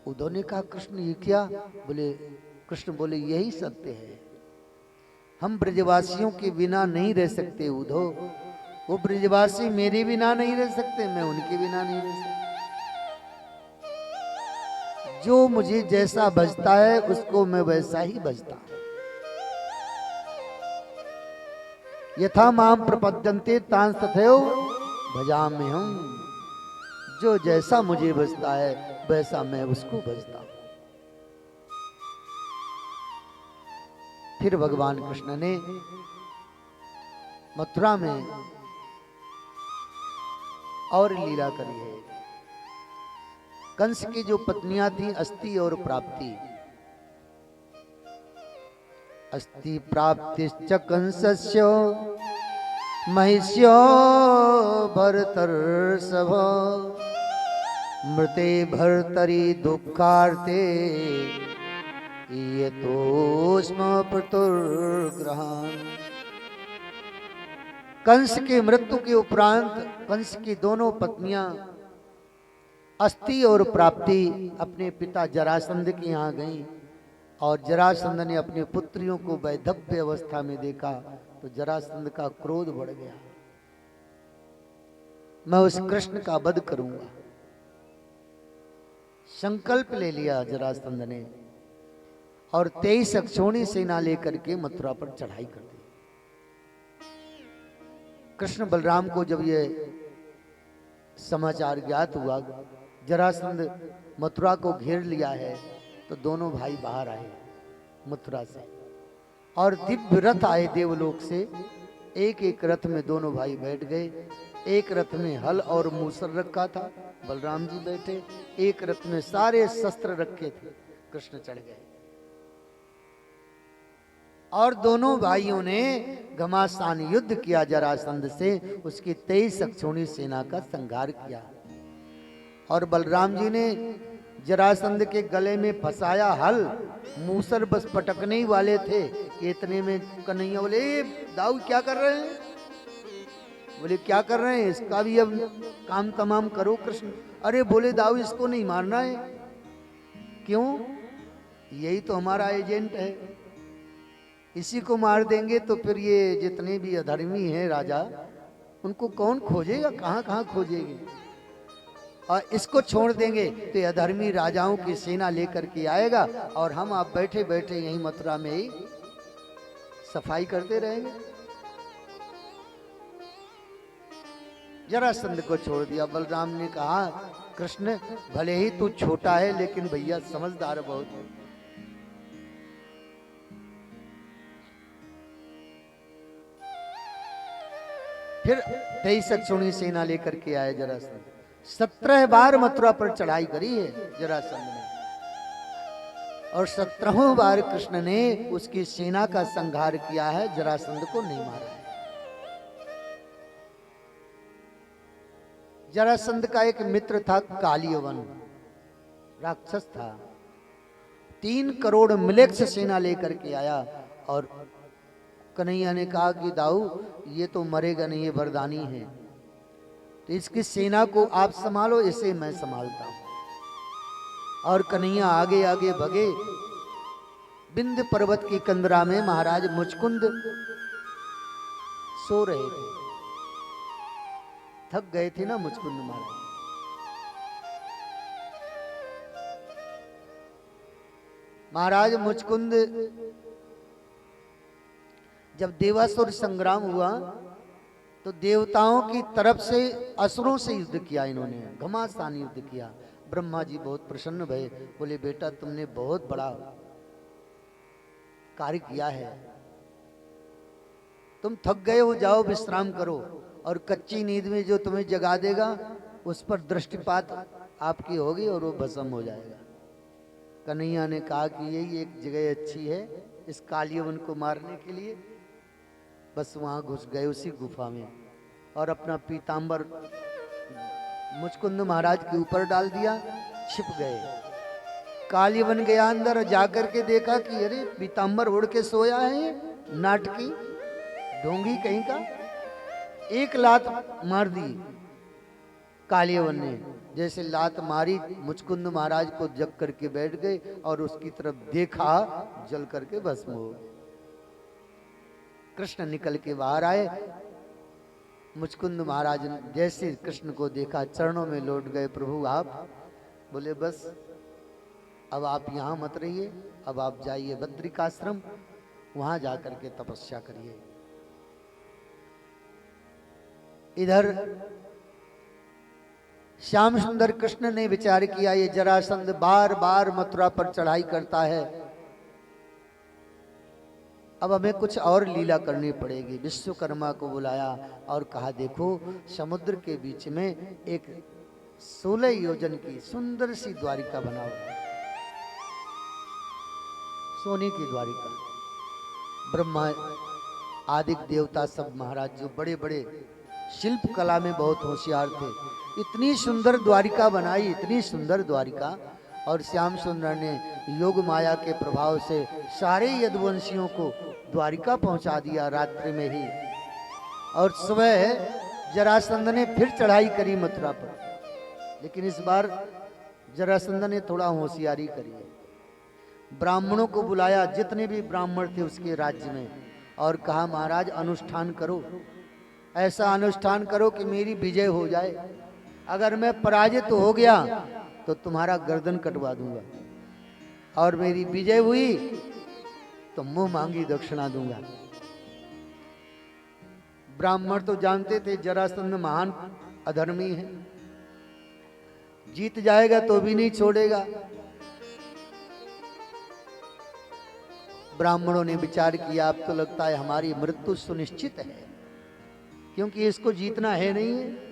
उद्धव ने कहा, कृष्ण ये क्या? बोले, कृष्ण बोले, यही सत्य है। हम ब्रजवासियों के बिना नहीं रह सकते उद्धव। वो ब्रजवासी मेरे बिना नहीं रह सकते, मैं उनके बिना नहीं रह सकता। जो मुझे जैसा भजता है उसको मैं वैसा ही भजता हूं। यथा माम प्रपद्यन्ते तां तथैव भजामि हम। जो जैसा मुझे भजता है वैसा मैं उसको भजता हूं। फिर भगवान कृष्ण ने मथुरा में और लीला करी है। कंस की जो पत्नियां थी अस्ति और प्राप्ति, अस्ति प्राप्तिश्च कंसस्य महिष्यो भरतर्षभ, मृते भर्तरि दुःखार्ते यतोस्म पृतुर्ग्रहान्। कंस के मृत्यु के उपरांत कंस की दोनों पत्नियां अस्थि और प्राप्ति अपने पिता जरासंध के यहाँ गई और जरासंध ने अपनी पुत्रियों को वैधव्य अवस्था में देखा तो जरासंध का क्रोध बढ़ गया। मैं उस कृष्ण का वध करूंगा। संकल्प ले लिया जरासंध ने और 23 अक्षौणी सेना लेकर के मथुरा पर चढ़ाई कर दी। कृष्ण बलराम को जब ये समाचार ज्ञात हुआ जरासंध मथुरा को घेर लिया है तो दोनों भाई बाहर आए मथुरा से और दिव्य रथ आए देवलोक से। एक एक रथ में दोनों भाई बैठ गए। एक रथ में हल और मूसल रखा था, बलराम जी बैठे। एक रथ में सारे शस्त्र रखे थे, कृष्ण चढ़ गए। और दोनों भाइयों ने घमासान युद्ध किया जरासंध से, उसकी 23 अक्षौणी सेना का संहार किया। और बलराम जी ने जरासंध के गले में फंसाया हल, मूसल बस पटकने ही वाले थे कि इतने में कन्हैया बोले, दाऊ क्या कर रहे हैं? बोले क्या कर रहे हैं, इसका भी अब काम तमाम करो कृष्ण। अरे बोले दाऊ इसको नहीं मारना है। क्यों? यही तो हमारा एजेंट है, इसी को मार देंगे तो फिर ये जितने भी अधर्मी हैं राजा उनको कौन खोजेगा, कहां कहां खोजेंगे। और इसको छोड़ देंगे तो अधर्मी राजाओं की सेना लेकर के आएगा और हम आप बैठे बैठे यहीं मथुरा में ही सफाई करते रहेंगे। जरासंध को छोड़ दिया। बलराम ने कहा कृष्ण भले ही तू छोटा है लेकिन भैया समझदार बहुत है। फिर 23 अक्षौणी सेना लेकर के आए जरासंध। 17 बार मथुरा पर चढ़ाई करी है जरासंध ने और 17वें बार कृष्ण ने उसकी सेना का संहार किया है, जरासंध को नहीं मारा है। जरासंध का एक मित्र था कालियवन, राक्षस था। 3 करोड़ मिलेक्स सेना लेकर के आया और कन्हैया ने कहा कि दाऊ ये तो मरेगा नहीं, ये वरदानी है, तो इसकी सेना को आप संभालो, इसे मैं संभालता हूं। और कन्हैया आगे आगे भगे। बिंद पर्वत की कंदरा में महाराज मुचकुंद सो रहे थे, थक गए थे ना मुचकुंद महाराज। महाराज मुचकुंद जब देवासुर संग्राम हुआ तो देवताओं की तरफ से असुरों से युद्ध किया इन्होंने, घमासान युद्ध किया। ब्रह्मा जी बहुत प्रसन्न भये, बोले बेटा तुमने बहुत बड़ा कार्य किया है, तुम थक गए हो, जाओ विश्राम करो और कच्ची नींद में जो तुम्हें जगा देगा उस पर दृष्टिपात आपकी होगी और वो भस्म हो जाएगा। कन्हैया ने कहा कि यही एक जगह अच्छी है इस कालियवन को मारने के लिए। बस वहां घुस गए उसी गुफा में और अपना पीतांबर मुचकुंद महाराज के ऊपर डाल दिया, छिप गए। कालियवन गया अंदर, जाकर के देखा कि अरे पीतांबर उड़ के सोया है, नाटकी ढोंगी कहीं का। एक लात मार दी कालियवन ने, जैसे लात मारी मुचकुंद महाराज को जग करके बैठ गए और उसकी तरफ देखा, जल करके भस्म हो गए। कृष्ण निकल के बाहर आए। मुचकुंद महाराज ने जैसे कृष्ण को देखा चरणों में लौट गए, प्रभु आप। बोले बस अब आप यहाँ मत रहिए, अब आप जाइए बद्रिकाश्रम, वहां जाकर के तपस्या करिए। इधर श्याम सुंदर कृष्ण ने विचार किया ये जरासंध बार बार मथुरा पर चढ़ाई करता है, अब हमें कुछ और लीला करनी पड़ेगी। विश्वकर्मा को बुलाया और कहा देखो समुद्र के बीच में एक 16 योजन की सुंदर सी द्वारिका बनाओ, सोने की द्वारिका। ब्रह्मा आदिक देवता सब महाराज जो बड़े बड़े शिल्प कला में बहुत होशियार थे, इतनी सुंदर द्वारिका बनाई, इतनी सुंदर द्वारिका। और श्याम सुंदर ने योग माया के प्रभाव से सारे यदुवंशियों को द्वारिका पहुंचा दिया रात्रि में ही। और सुबह जरासंध ने फिर चढ़ाई करी मथुरा पर लेकिन इस बार जरासंध ने थोड़ा होशियारी करी है। ब्राह्मणों को बुलाया, जितने भी ब्राह्मण थे उसके राज्य में, और कहा महाराज अनुष्ठान करो, ऐसा अनुष्ठान करो कि मेरी विजय हो जाए। अगर मैं पराजित हो गया तो तुम्हारा गर्दन कटवा दूंगा, और मेरी विजय हुई तो मुंह मांगी दक्षिणा दूंगा। ब्राह्मण तो जानते थे जरासंध महान अधर्मी है, जीत जाएगा तो भी नहीं छोड़ेगा। ब्राह्मणों ने विचार किया, अब तो लगता है हमारी मृत्यु सुनिश्चित है, क्योंकि इसको जीतना है नहीं है।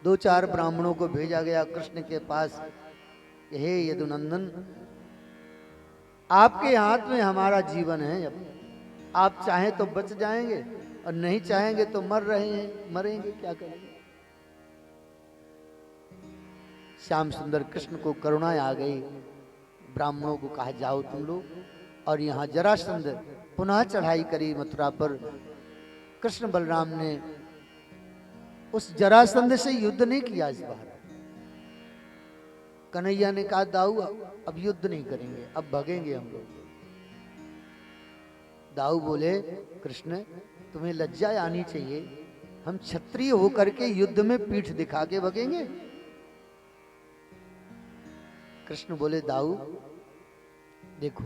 2-4 ब्राह्मणों को भेजा गया कृष्ण के पास, हे यदुनंदन, आपके हाथ में हमारा जीवन है, अब आप चाहें तो बच जाएंगे और नहीं चाहेंगे तो मर रहे हैं, मरेंगे, क्या करेंगे। श्याम सुंदर कृष्ण को करुणा आ गई। ब्राह्मणों को कहा जाओ तुम लोग, और यहाँ जरासंध पुनः चढ़ाई करी मथुरा पर। कृष्ण बलराम ने उस जरासंध से युद्ध नहीं किया इस बार। कन्हैया ने कहा दाऊ अब युद्ध नहीं करेंगे, अब भगेंगे हम लोग। दाऊ बोले कृष्ण तुम्हें लज्जा आनी चाहिए, हम क्षत्रिय होकर के युद्ध में पीठ दिखा के भगेंगे। कृष्ण बोले दाऊ देखो,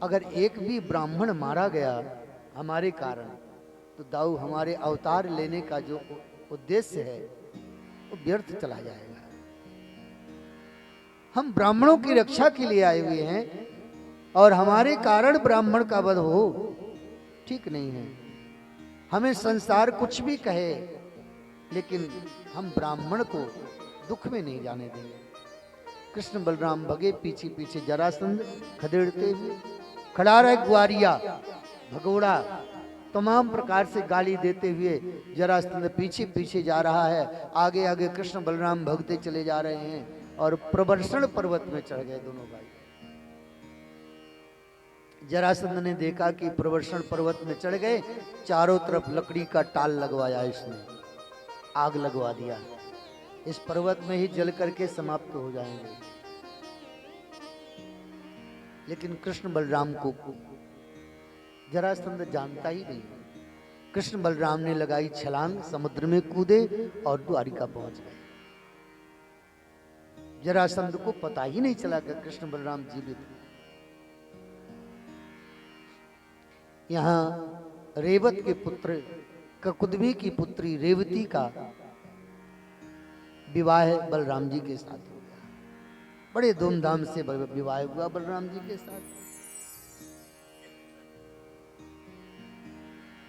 अगर एक भी ब्राह्मण मारा गया हमारे कारण, तो दाऊ हमारे अवतार लेने का जो उद्देश्य है वो व्यर्थ चला जाएगा। हम ब्राह्मणों की रक्षा के लिए आए हुए हैं, और हमारे कारण ब्राह्मण का वध हो ठीक नहीं है। हमें संसार कुछ भी कहे, लेकिन हम ब्राह्मण को दुख में नहीं जाने देंगे। कृष्ण बलराम भगे पीछे पीछे, जरासंध खदेड़ते हुए खड़ा रहे, ग्वारिया भगोड़ा तमाम प्रकार से गाली देते हुए जरासंध पीछे पीछे जा रहा है। आगे आगे कृष्ण बलराम भगते चले जा रहे हैं, और प्रवर्षण पर्वत में चढ़ गए दोनों भाई। जरासंध ने देखा कि प्रवर्षण पर्वत में चढ़ गए, चारों तरफ लकड़ी का टाल लगवाया, इसने आग लगवा दिया, इस पर्वत में ही जल करके समाप्त हो जाएंगे। लेकिन कृष्ण बलराम को जरासंध जानता ही नहीं। कृष्ण बलराम ने लगाई छलांग, समुद्र में कूदे और द्वारिका पहुंच गए। जरासंध को पता ही नहीं चला कि कृष्ण बलराम जीवित हैं। यहाँ रेवत के पुत्र ककुदमी की पुत्री रेवती का विवाह बलराम जी के साथ हो गया। बड़े धूमधाम से विवाह हुआ बलराम जी के साथ।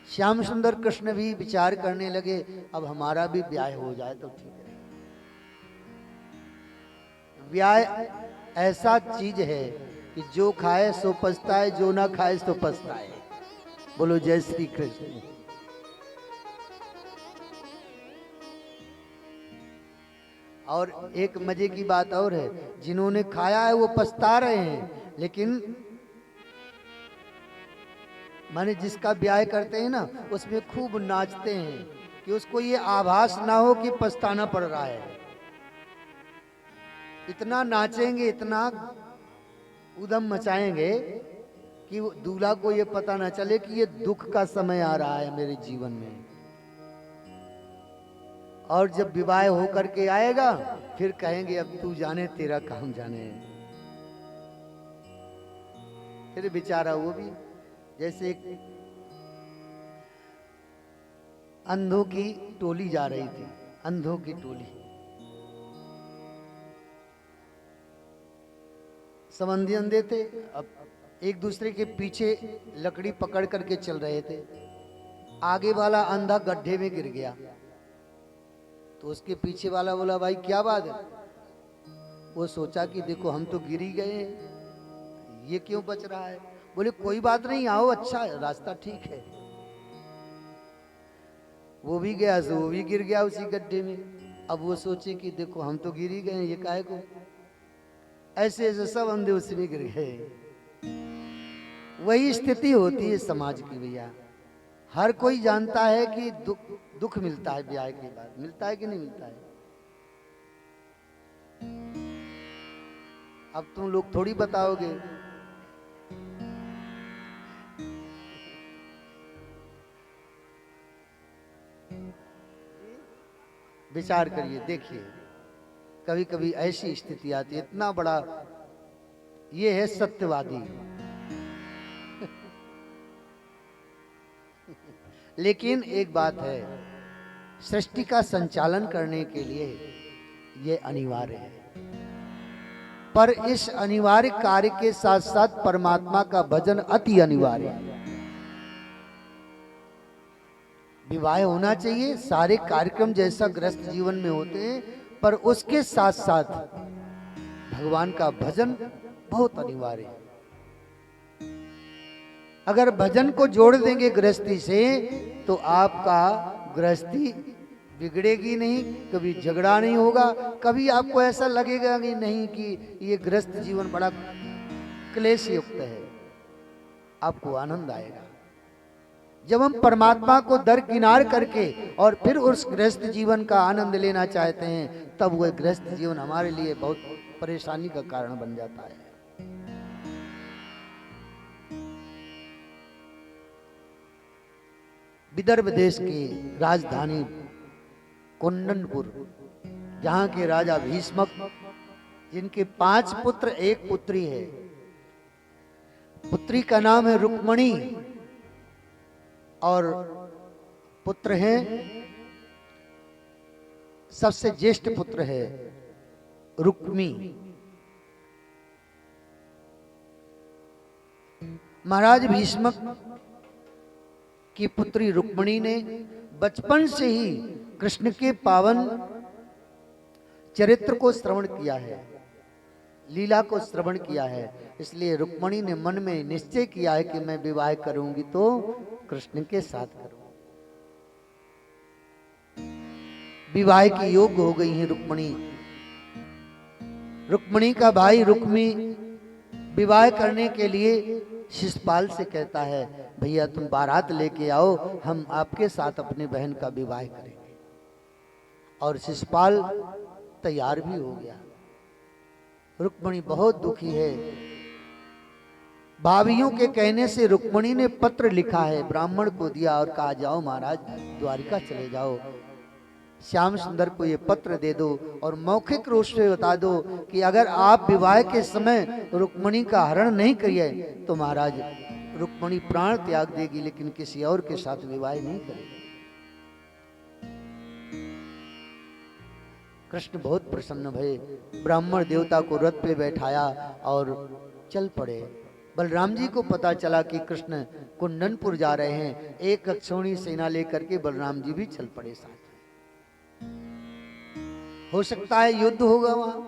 श्याम सुंदर कृष्ण भी विचार करने लगे, अब हमारा भी ब्याह हो जाए तो ठीक है। ब्याह ऐसा चीज है कि जो खाए सो पछताए, जो ना खाए सो पछताए। बोलो जय श्री कृष्ण। और एक मजे की बात और है, जिन्होंने खाया है वो पछता रहे हैं, लेकिन माने जिसका ब्याह करते हैं ना, उसमें खूब नाचते हैं कि उसको ये आभास ना हो कि पछताना पड़ रहा है। इतना नाचेंगे, इतना उधम मचाएंगे कि दूल्हा को ये पता ना चले कि ये दुख का समय आ रहा है मेरे जीवन में। और जब विवाह होकर के आएगा, फिर कहेंगे अब तू जाने तेरा काम जाने। फिर बेचारा वो भी जैसे एक अंधों की टोली जा रही थी, अंधों की टोली, संबंधी अंधे थे, अब एक दूसरे के पीछे लकड़ी पकड़ करके चल रहे थे। आगे वाला अंधा गड्ढे में गिर गया, तो उसके पीछे वाला बोला भाई क्या बात है। वो सोचा कि देखो हम तो गिर ही गए, ये क्यों बच रहा है। बोले कोई बात नहीं, आओ, अच्छा है, रास्ता ठीक है। वो भी गया तो वो भी गिर गया उसी गड्ढे में। अब वो सोचे कि देखो हम तो गिर ही गए, ये काहे को। ऐसे ऐसे सब अंधे उसमें गिर गए। वही स्थिति होती है समाज की भैया। हर कोई जानता है कि दुख मिलता है ब्याह के बाद, मिलता है कि नहीं मिलता है। अब तुम लोग थोड़ी बताओगे। विचार करिए, देखिए कभी कभी ऐसी स्थिति आती है। इतना बड़ा ये है सत्यवादी। लेकिन एक बात है, सृष्टि का संचालन करने के लिए ये अनिवार्य है। पर इस अनिवार्य कार्य के साथ साथ परमात्मा का भजन अति अनिवार्य है। विवाह होना चाहिए, सारे कार्यक्रम जैसा गृहस्थ जीवन में होते हैं, पर उसके साथ साथ भगवान का भजन बहुत अनिवार्य है। अगर भजन को जोड़ देंगे गृहस्थी से तो आपका गृहस्थी बिगड़ेगी नहीं, कभी झगड़ा नहीं होगा, कभी आपको ऐसा लगेगा कि नहीं कि ये गृहस्थ जीवन बड़ा क्लेश युक्त है। आपको आनंद आएगा जब हम परमात्मा को दरकिनार करके और फिर उस गृहस्थ जीवन का आनंद लेना चाहते हैं, तब वह गृहस्थ जीवन हमारे लिए बहुत परेशानी का कारण बन जाता है। विदर्भ देश की राजधानी कुंडनपुर, जहां के राजा भीष्मक, जिनके 5 पुत्र 1 पुत्री है। पुत्री का नाम है रुक्मणी और पुत्र हैं, सबसे ज्येष्ठ पुत्र है रुक्मी। महाराज भीष्मक की पुत्री रुक्मणी ने बचपन से ही कृष्ण के पावन चरित्र को श्रवण किया है, लीला को श्रवण किया है। इसलिए रुक्मणी ने मन में निश्चय किया है कि मैं विवाह करूंगी तो कृष्ण के साथ करूंगी। विवाह की योग्य हो गई है रुक्मणी। रुक्मणी का भाई रुक्मी विवाह करने के लिए शिशुपाल से कहता है, भैया तुम बारात लेके आओ, हम आपके साथ अपनी बहन का विवाह करेंगे। और शिशुपाल तैयार भी हो गया। रुक्मणी बहुत दुखी है। भाभियों के कहने से रुक्मणी ने पत्र लिखा है, ब्राह्मण को दिया और कहा जाओ महाराज द्वारिका चले जाओ, श्याम सुंदर को ये पत्र दे दो और मौखिक रूप से बता दो कि अगर आप विवाह के समय रुक्मणी का हरण नहीं करिए तो महाराज रुक्मणी प्राण त्याग देगी, लेकिन किसी और के साथ विवाह नहीं करेगी। कृष्ण बहुत प्रसन्न भये, ब्राह्मण देवता को रथ पे बैठाया और चल पड़े। बलराम जी को पता चला कि कृष्ण कुंडनपुर जा रहे हैं। एक अक्षौणी सेना लेकर के बलराम जी भी चल पड़े साथ। हो सकता है युद्ध होगा वहां,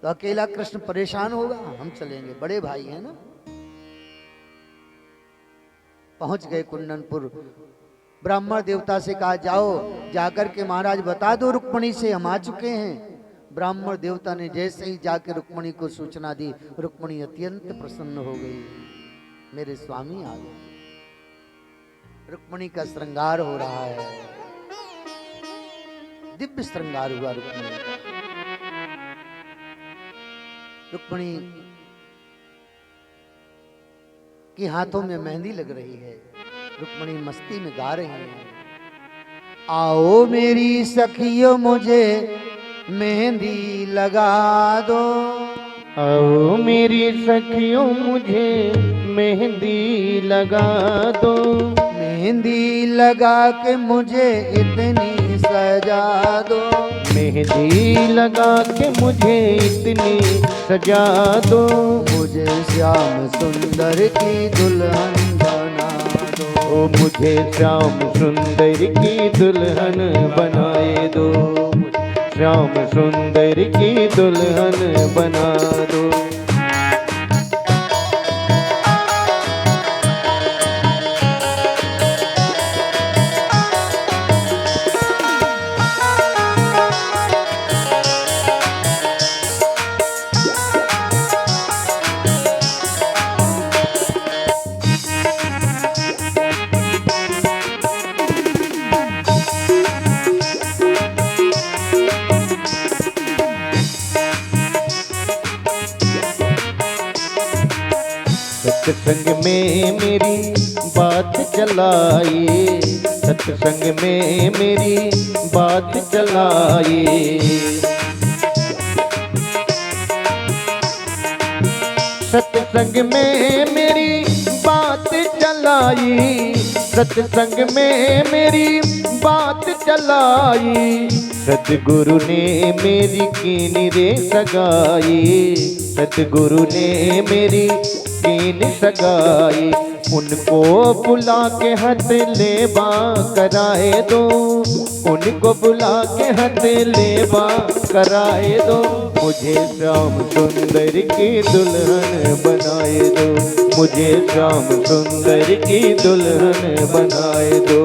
तो अकेला कृष्ण परेशान होगा, हम चलेंगे, बड़े भाई हैं ना। पहुंच गए कुंडनपुर। ब्राह्मण देवता से कहा जाओ जाकर के महाराज बता दो रुक्मणी से हम आ चुके हैं। ब्राह्मण देवता ने जैसे ही जाकर रुक्मणी को सूचना दी, रुक्मणी अत्यंत प्रसन्न हो गई, मेरे स्वामी आ गए। रुक्मणी का श्रृंगार हो रहा है, दिव्य श्रृंगार हुआ रुक्मणी का। रुक्मणी के हाथों में मेहंदी लग रही है, रुक्मणी मस्ती में गा रही है, आओ मेरी सखियों मुझे मेहंदी लगा दो, आओ मेरी सखियों मुझे मेहंदी लगा दो, मेहंदी लगा के मुझे इतनी सजा दो, मेहंदी लगा के मुझे इतनी सजा दो, मुझे श्याम सुंदर की दुल्हन बना दो, ओ मुझे श्याम सुंदर की दुल्हन बनाए दो, श्याम सुंदर की दुल्हन बना दो। सत्संग में मेरी बात चलाइए, सत्संग में मेरी बात चलाइए। सत्संग में मेरी बात चलाई, सत्संग में मेरी बात चलाई। सतगुरु ने मेरी कीन रे सगाई, सतगुरु ने मेरी कीन सगाई। उनको बुला के हाथ लेबा कराए दो, उनको बुला के हाथ लेबा कराए दो। मुझे श्याम सुंदर की दुल्हन बनाए दो, मुझे श्याम सुंदर की दुल्हन बनाए दो।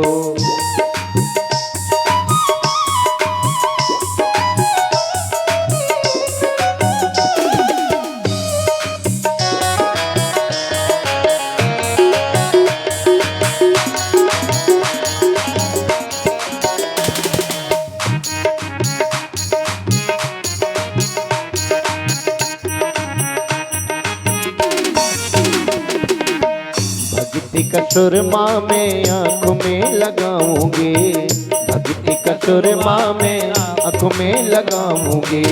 भक्ति का सुरमा में आँखों में लगाऊंगी, भक्ति का सुरमा में आँखों में लगाऊंगी।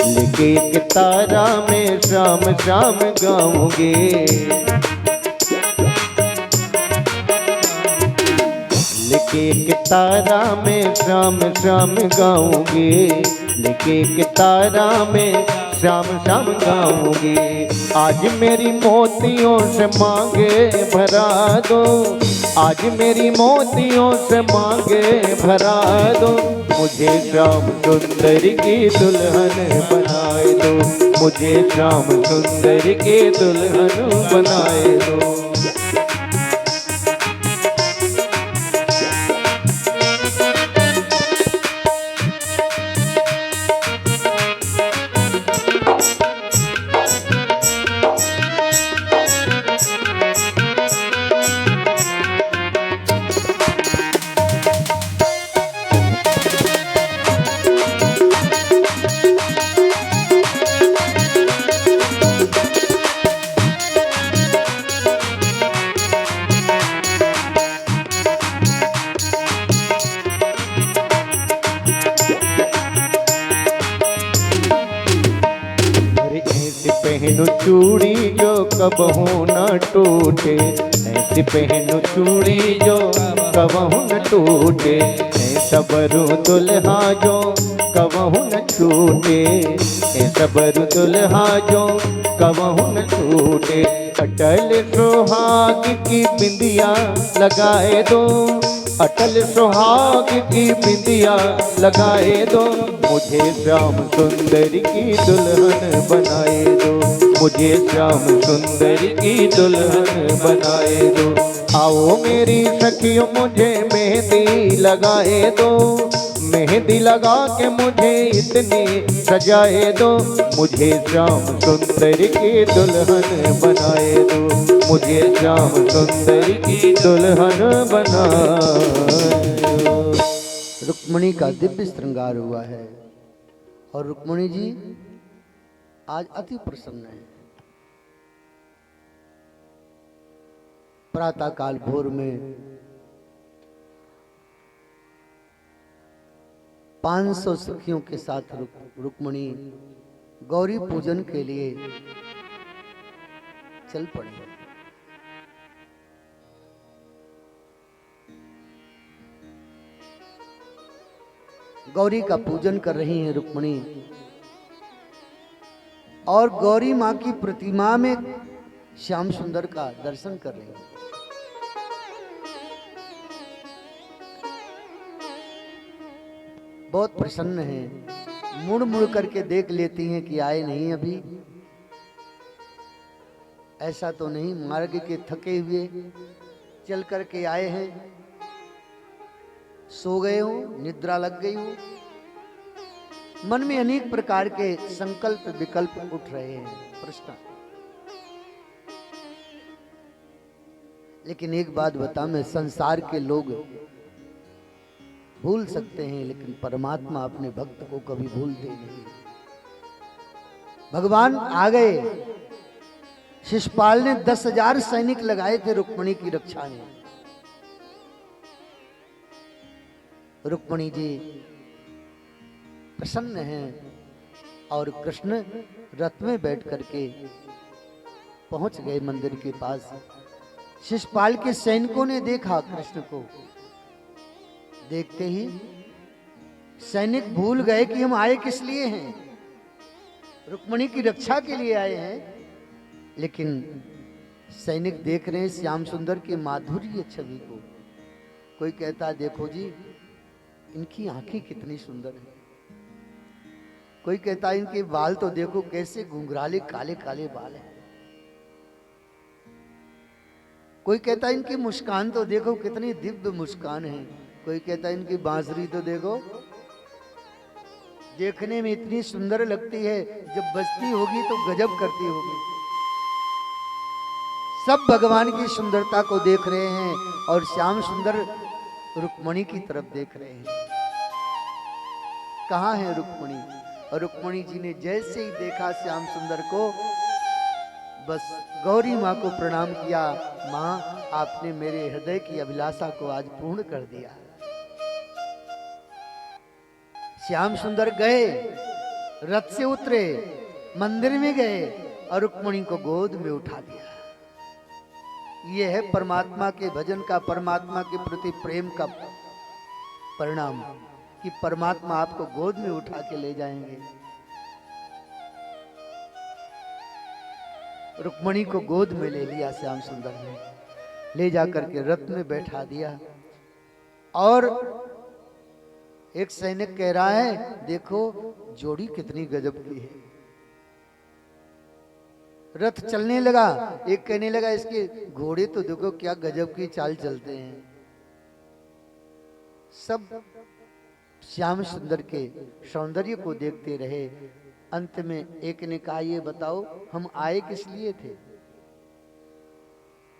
लेके एक तारा में शाम शाम गाऊंगी, लेके एक तारा में शाम शाम गाऊंगी, लेके एक तारा में शाम शाम गाऊंगी। आज मेरी मोतियों से मांगे भरा दो, आज मेरी मोतियों से मांगे भरा दो। मुझे श्याम सुंदर की दुल्हन बनाए दो, मुझे श्याम सुंदर की दुल्हन बनाए दो। पहनो चूड़ी जो कबहू न टूटे, ऐसी पहनो चूड़ी जो कबहू न टूटे। ऐसा बरू दुल्हा जो कबहू न छूटे, ऐसा बरू दुल्हा जो कबहू न छूटे। अटल सुहाग की बिंदिया लगाए दो, अटल सुहाग की बिंदिया लगाए दो। मुझे श्याम सुंदर की दुल्हन बनाए दो, मुझे श्याम सुंदर की दुल्हन बनाए दो। आओ मेरी सखियों मुझे मेहंदी लगाए दो, मेहंदी लगा के मुझे इतनी सजाए दो। मुझे श्याम सुंदर की दुल्हन बनाए दो, मुझे श्याम सुंदर की दुल्हन बनाए दो। रुक्मिणी का दिव्य श्रृंगार हुआ है और रुक्मिणी जी आज अति प्रसन्न है। प्रातः काल भोर में 500 सखियों के साथ रुक्मिणी गौरी पूजन के लिए चल पड़ी। गौरी का पूजन कर रही हैं रुक्मिणी और गौरी माँ की प्रतिमा में श्याम सुंदर का दर्शन कर रही हैं। बहुत प्रसन्न हैं, मुड़ मुड़ करके देख लेती हैं कि आए नहीं अभी। ऐसा तो नहीं मार्ग के थके हुए चल करके आए हैं, सो गए हो, निद्रा लग गई हो। मन में अनेक प्रकार के संकल्प विकल्प उठ रहे हैं, प्रश्न। लेकिन एक बात बता, मैं संसार के लोग भूल सकते हैं लेकिन परमात्मा अपने भक्त को कभी भूलते नहीं। भगवान आ गए शिशुपाल ने 10,000 सैनिक लगाए थे रुक्मणी की रक्षा में। रुक्मणी जी प्रसन्न हैं और कृष्ण रथ में बैठ करके पहुंच गए मंदिर के पास। शिशुपाल के सैनिकों ने देखा कृष्ण को, देखते ही सैनिक भूल गए कि हम आए किस लिए हैं, रुक्मणी की रक्षा के लिए आए हैं। लेकिन सैनिक देख रहे हैं श्याम सुंदर के माधुर्य छवि को। कोई कहता है देखो जी इनकी आंखें कितनी सुंदर हैं, कोई कहता है इनके बाल तो देखो कैसे घुंघराले काले काले बाल हैं, कोई कहता है इनकी मुस्कान तो देखो कितनी दिव्य मुस्कान है, कोई कहता है इनकी बांसुरी तो देखो देखने में इतनी सुंदर लगती है, जब बजती होगी तो गजब करती होगी। सब भगवान की सुंदरता को देख रहे हैं और श्याम सुंदर रुक्मणी की तरफ देख रहे हैं। कहाँ है रुक्मणी? और रुक्मणी जी ने जैसे ही देखा श्याम सुंदर को, बस गौरी माँ को प्रणाम किया। माँ आपने मेरे हृदय की अभिलाषा को आज पूर्ण कर दिया। श्याम सुंदर गए, रथ से उतरे, मंदिर में गए और रुक्मणी को गोद में उठा दिया। यह है परमात्मा के भजन का, परमात्मा के प्रति प्रेम का परिणाम, कि परमात्मा आपको गोद में उठा के ले जाएंगे। रुक्मणी को गोद में ले लिया श्याम सुंदर ने, ले जाकर के रथ में बैठा दिया। और एक सैनिक कह रहा है देखो जोड़ी कितनी गजब की है। रथ चलने लगा, एक कहने लगा इसके घोड़े तो देखो क्या गजब की चाल चलते हैं। सब श्याम सुंदर के सौंदर्य को देखते रहे। अंत में एक ने कहा ये बताओ हम आए किस लिए थे?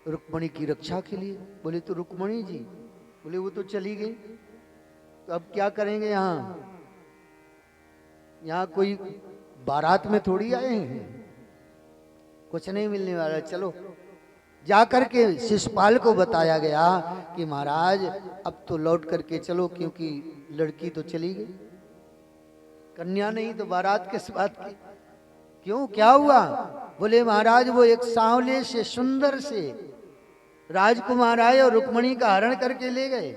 रुक्मणी की रक्षा के लिए। बोले तो रुक्मणी जी? बोले वो तो चली गई, तो अब क्या करेंगे? यहाँ कोई बारात में थोड़ी आए हैं, कुछ नहीं मिलने वाला। चलो जाकर के शिशुपाल को बताया गया कि महाराज अब तो लौट करके चलो, क्योंकि लड़की तो चली गई, कन्या नहीं तो बारात किस बात की? क्यों क्या हुआ? बोले महाराज वो एक सांवले से सुंदर से राजकुमार आए और रुक्मणी का हरण करके ले गए।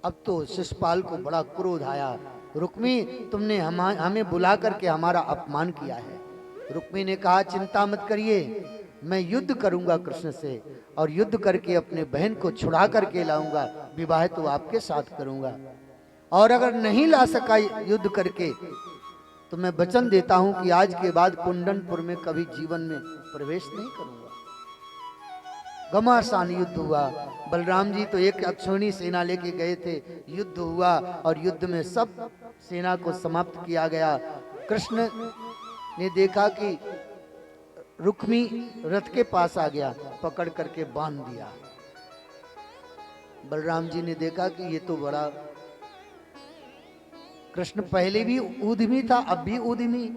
अब तो शिशुपाल को बड़ा क्रोध आया, रुक्मी तुमने हमें बुला करके हमारा अपमान किया है। रुक्मी ने कहा चिंता मत करिए, मैं युद्ध करूंगा कृष्ण से, और युद्ध करके अपने बहन को छुड़ा करके लाऊंगा, विवाह तो आपके साथ करूंगा। और अगर नहीं ला सका युद्ध करके तो मैं वचन देता हूं कि आज के बाद कुंदनपुर में कभी जीवन में प्रवेश नहीं करूंगा। घमासान युद्ध हुआ। बलराम जी तो एक अक्षौणी सेना लेके गए थे, युद्ध हुआ और युद्ध में सब सेना को समाप्त किया गया। कृष्ण ने देखा कि रुक्मी रथ के पास आ गया, पकड़ करके बांध दिया। बलराम जी ने देखा कि ये तो बड़ा, कृष्ण पहले भी उद्यमी था अब भी उद्यमी।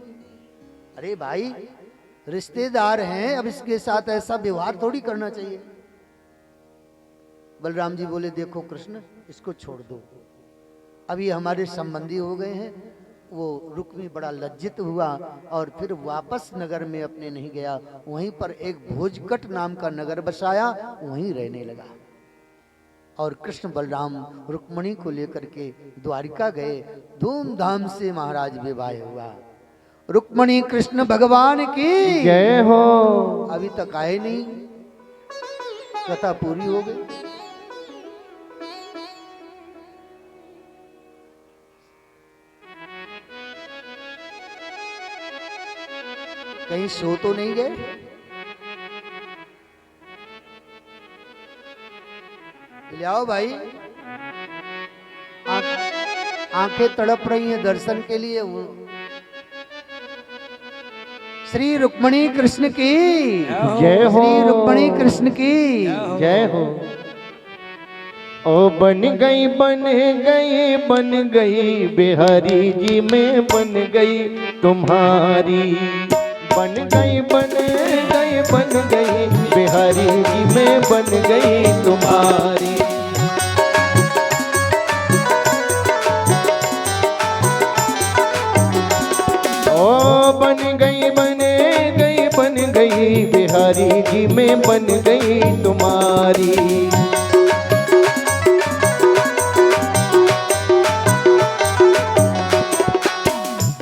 अरे भाई रिश्तेदार हैं, अब इसके साथ ऐसा व्यवहार थोड़ी करना चाहिए। बलराम जी बोले देखो कृष्ण इसको छोड़ दो, अभी हमारे संबंधी हो गए हैं। वो रुक्मी बड़ा लज्जित हुआ और फिर वापस नगर में अपने नहीं गया, वहीं पर एक भोजकट नाम का नगर बसाया, वहीं रहने लगा। और कृष्ण बलराम रुक्मणी को लेकर के द्वारिका गए, धूमधाम से महाराज विवाह हुआ। रुक्मणी कृष्ण भगवान की जय हो। अभी तक आए नहीं, कथा पूरी हो गई। कहीं सो तो नहीं गए? ले आओ भाई, आंखें तड़प रही हैं दर्शन के लिए। श्री रुक्मणी कृष्ण की जय हो। श्री रुक्मणी कृष्ण की जय हो। ओ बन गई बन गई बन गई बिहारी जी में बन गई तुम्हारी बन गई बिहारी जी मैं बन गई तुम्हारी। ओ बन गई बिहारी जी मैं बन गई तुम्हारी।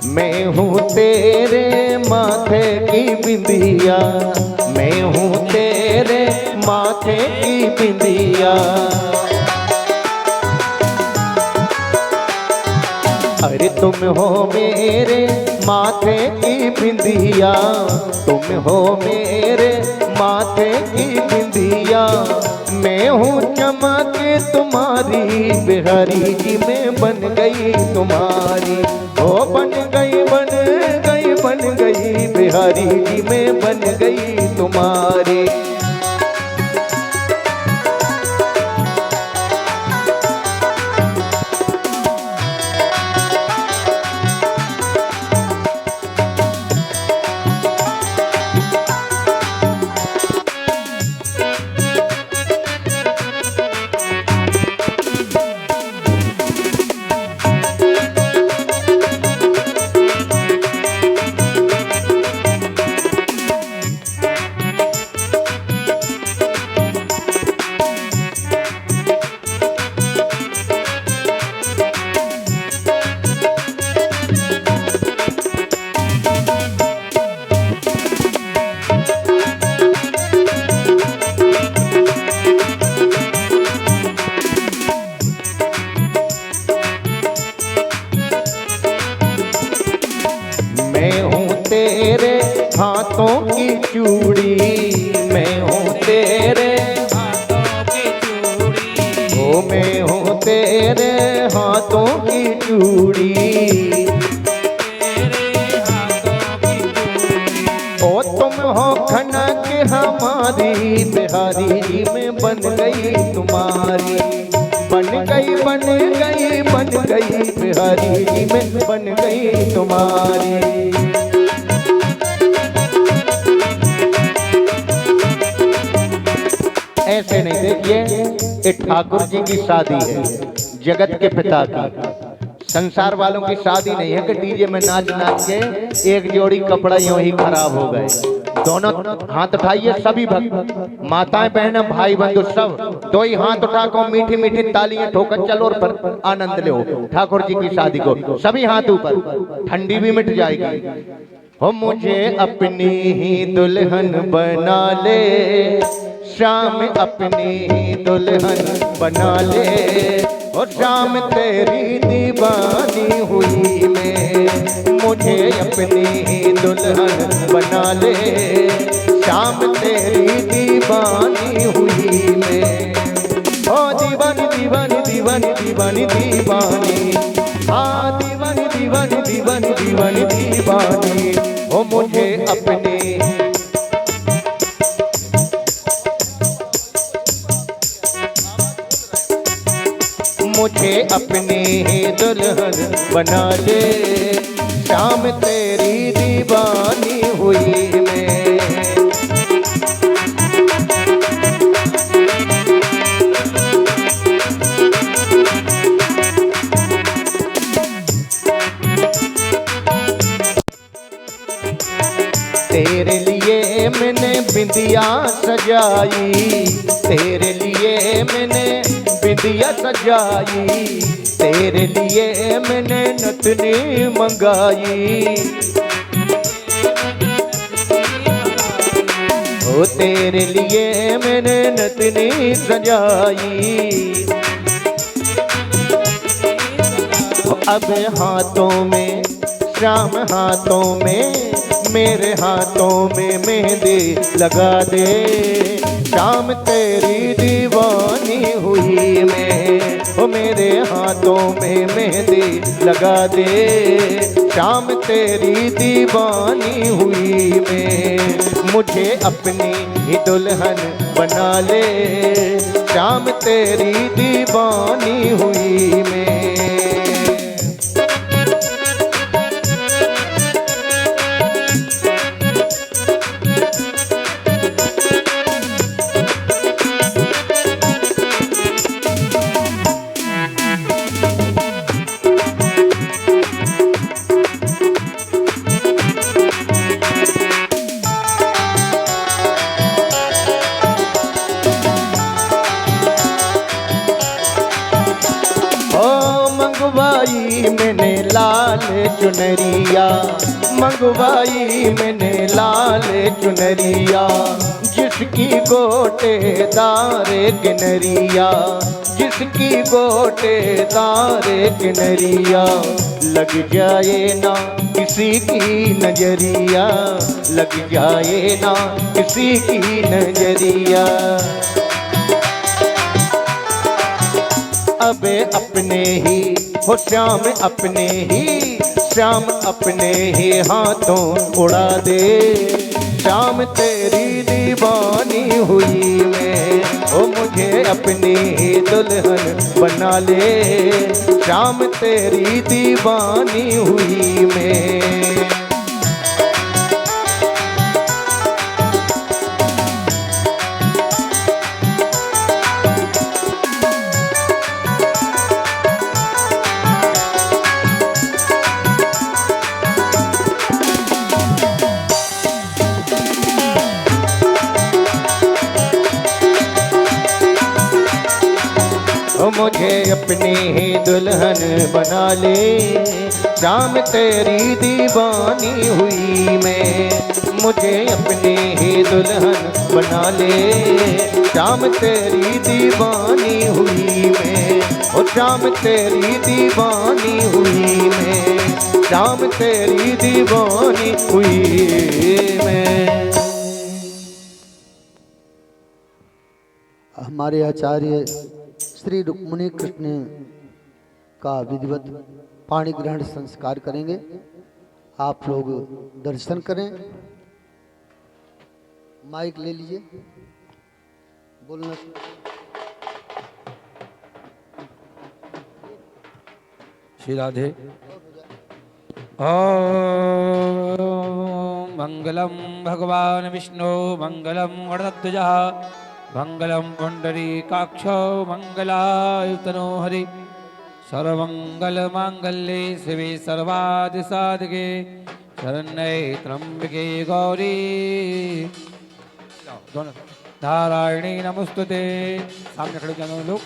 मैं हूँ तेरे माथे की बिंदिया, मैं हूँ तेरे माथे की बिंदिया। अरे तुम हो मेरे माथे की बिंदिया, तुम हो मेरे माथे की बिंदिया। मैं हूँ चमक तुम्हारी बिहारी जी मैं बन गई तुम्हारी। ओ बन गई बिहारी जी मैं बन गई तुम्हारी। हाथों की चूड़ी, मैं हूँ तेरे हाथों की चूड़ी। ओ मैं हूँ तेरे हाथों की चूड़ी। ओ तुम हो खनक हमारी बिहारी जी मैं बन गई तुम्हारी। बन गई बिहारी जी मैं बन गई तुम्हारी। ऐसे नहीं, देखिए ये ठाकुर जी की शादी है, जगत के पिता की। संसार वालों की शादी नहीं है कि डीजे में नाच के एक जोड़ी कपड़ा यूं ही खराब हो गए। दोनों हाथ उठाइए सभी भक्त, माताएं बहनें भाई बंधु सब, दो ही हाथ उठा को मीठी मीठी तालियां ठोकर चलो और पर आनंद लो ठाकुर जी की शादी को। सभी हाथ ऊपर, ठंडी भी मिट जाएगी। हो मुझे अपनी ही दुल्हन बना ले, शाम अपनी ही दुल्हन बना ले। और शाम तेरी दीवानी हुई मैं, मुझे अपनी ही दुल्हन बना ले। शाम तेरी दीवानी हुई मैं। ओ दीवानी दीवानी दीवानी दीवानी दीवानी, हाँ दीवानी दीवानी दीवानी दीवानी दीवानी। ओ मुझे अपने मुझे अपनी ही दुल्हन बना ले, शाम तेरी दीवानी हुई मैं। तेरे लिए मैंने बिंदिया सजाई, तेरे लिए मैंने बिंदिया सजाई। तेरे लिए मैंने नथनी मंगाई, ओ तेरे लिए मैंने नथनी सजाई। अब हाथों में शाम, हाथों में मेरे हाथों में मेहंदी लगा दे। शाम तेरी दीवानी हुई मैं, ओ मेरे हाथों में मेहंदी लगा दे। शाम तेरी दीवानी हुई मैं, मुझे अपनी ही दुल्हन बना ले। शाम तेरी दीवानी हुई मैं। मंगवाई मैंने लाल चुनरिया, मंगवाई मैंने लाल चुनरिया, जिसकी गोटेदार किनरिया, जिसकी गोटेदार किनरिया, लग जाए ना किसी की नजरिया, लग जाए ना किसी की नजरिया। अबे अपने ही हो श्याम अपने ही, श्याम अपने ही हाथों उड़ा दे, श्याम तेरी दीवानी हुई मैं, ओ मुझे अपनी ही दुल्हन बना ले, श्याम तेरी दीवानी हुई मैं। मुझे अपनी ही दुल्हन बना ले, श्याम तेरी दीवानी हुई मैं, मुझे अपनी ही दुल्हन बना ले, श्याम तेरी दीवानी हुई मैं, ओ श्याम तेरी दीवानी हुई मैं, श्याम तेरी दीवानी हुई मैं। हमारे आचार्य श्री रुक्मिणी कृष्ण का विधिवत पाणी ग्रहण संस्कार करेंगे। आप लोग दर्शन करें। माइक ले लीजिए, बोलना। श्री राधे। ओम मंगलम भगवान विष्णु मंगलम गणध्वजः मंगलम पुंडरीकाक्षो मंगलायुतनो हरि सर्वमंगल मांगल्ये शिवे सर्वादि साधके शरण्ये त्र्यंबके गौरी नारायणी नमस्तुते। सामने खड़े जानो लोग।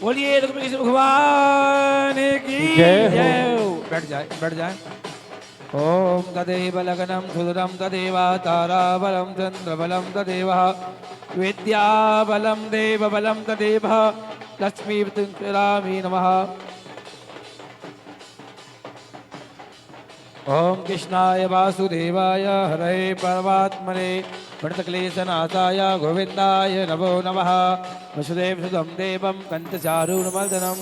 बोलिए रुक्मिणी कृष्ण भगवान की जय। बैठ जाए, बैठ जाए। ओम तदेव लग्नं सुदरं तदेव ताराबलं चंद्रबलं तदेव विद्याबलं देवबलं तदेव लक्ष्मीपतिं नमः। ओम कृष्णाय वासुदेवाय हरे परमात्मने प्रणतक्लेशनाशाय गोविंदाय नमो नमः। वसुदेव सुतं देवं कंसचारूरमर्दनं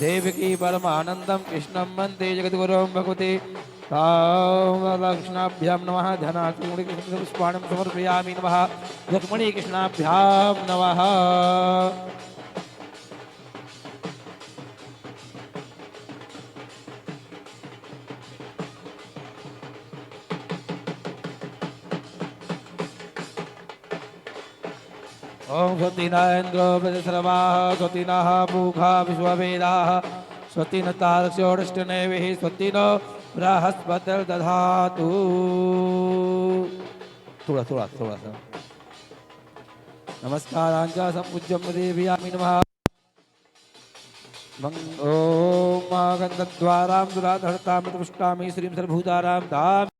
देवकी परमानन्दं कृष्णं वन्दे जगद्गुरुं भगवते लक्ष्मणाभ्यां नमः। धनात्मपुष्पाणं समर्पयामि नमः। रुक्मिणी कृष्णाभ्यां नमः। ओम स्वस्तिनः इन्द्रो सर्वाः स्वस्तिनः पूषा विश्ववेदाः स्वस्तिनः तारस्योऽष्टनेमिः स्वस्तिनो बृहस्पतिर्दधातु। थोड़ा थोड़ा थोड़ा सा नमस्कारांच संपूज्यं देवयामि नमः। ओम गन्धद्वारां दुराधरतां पुष्टामि श्रीं सर्वभूतानां धाम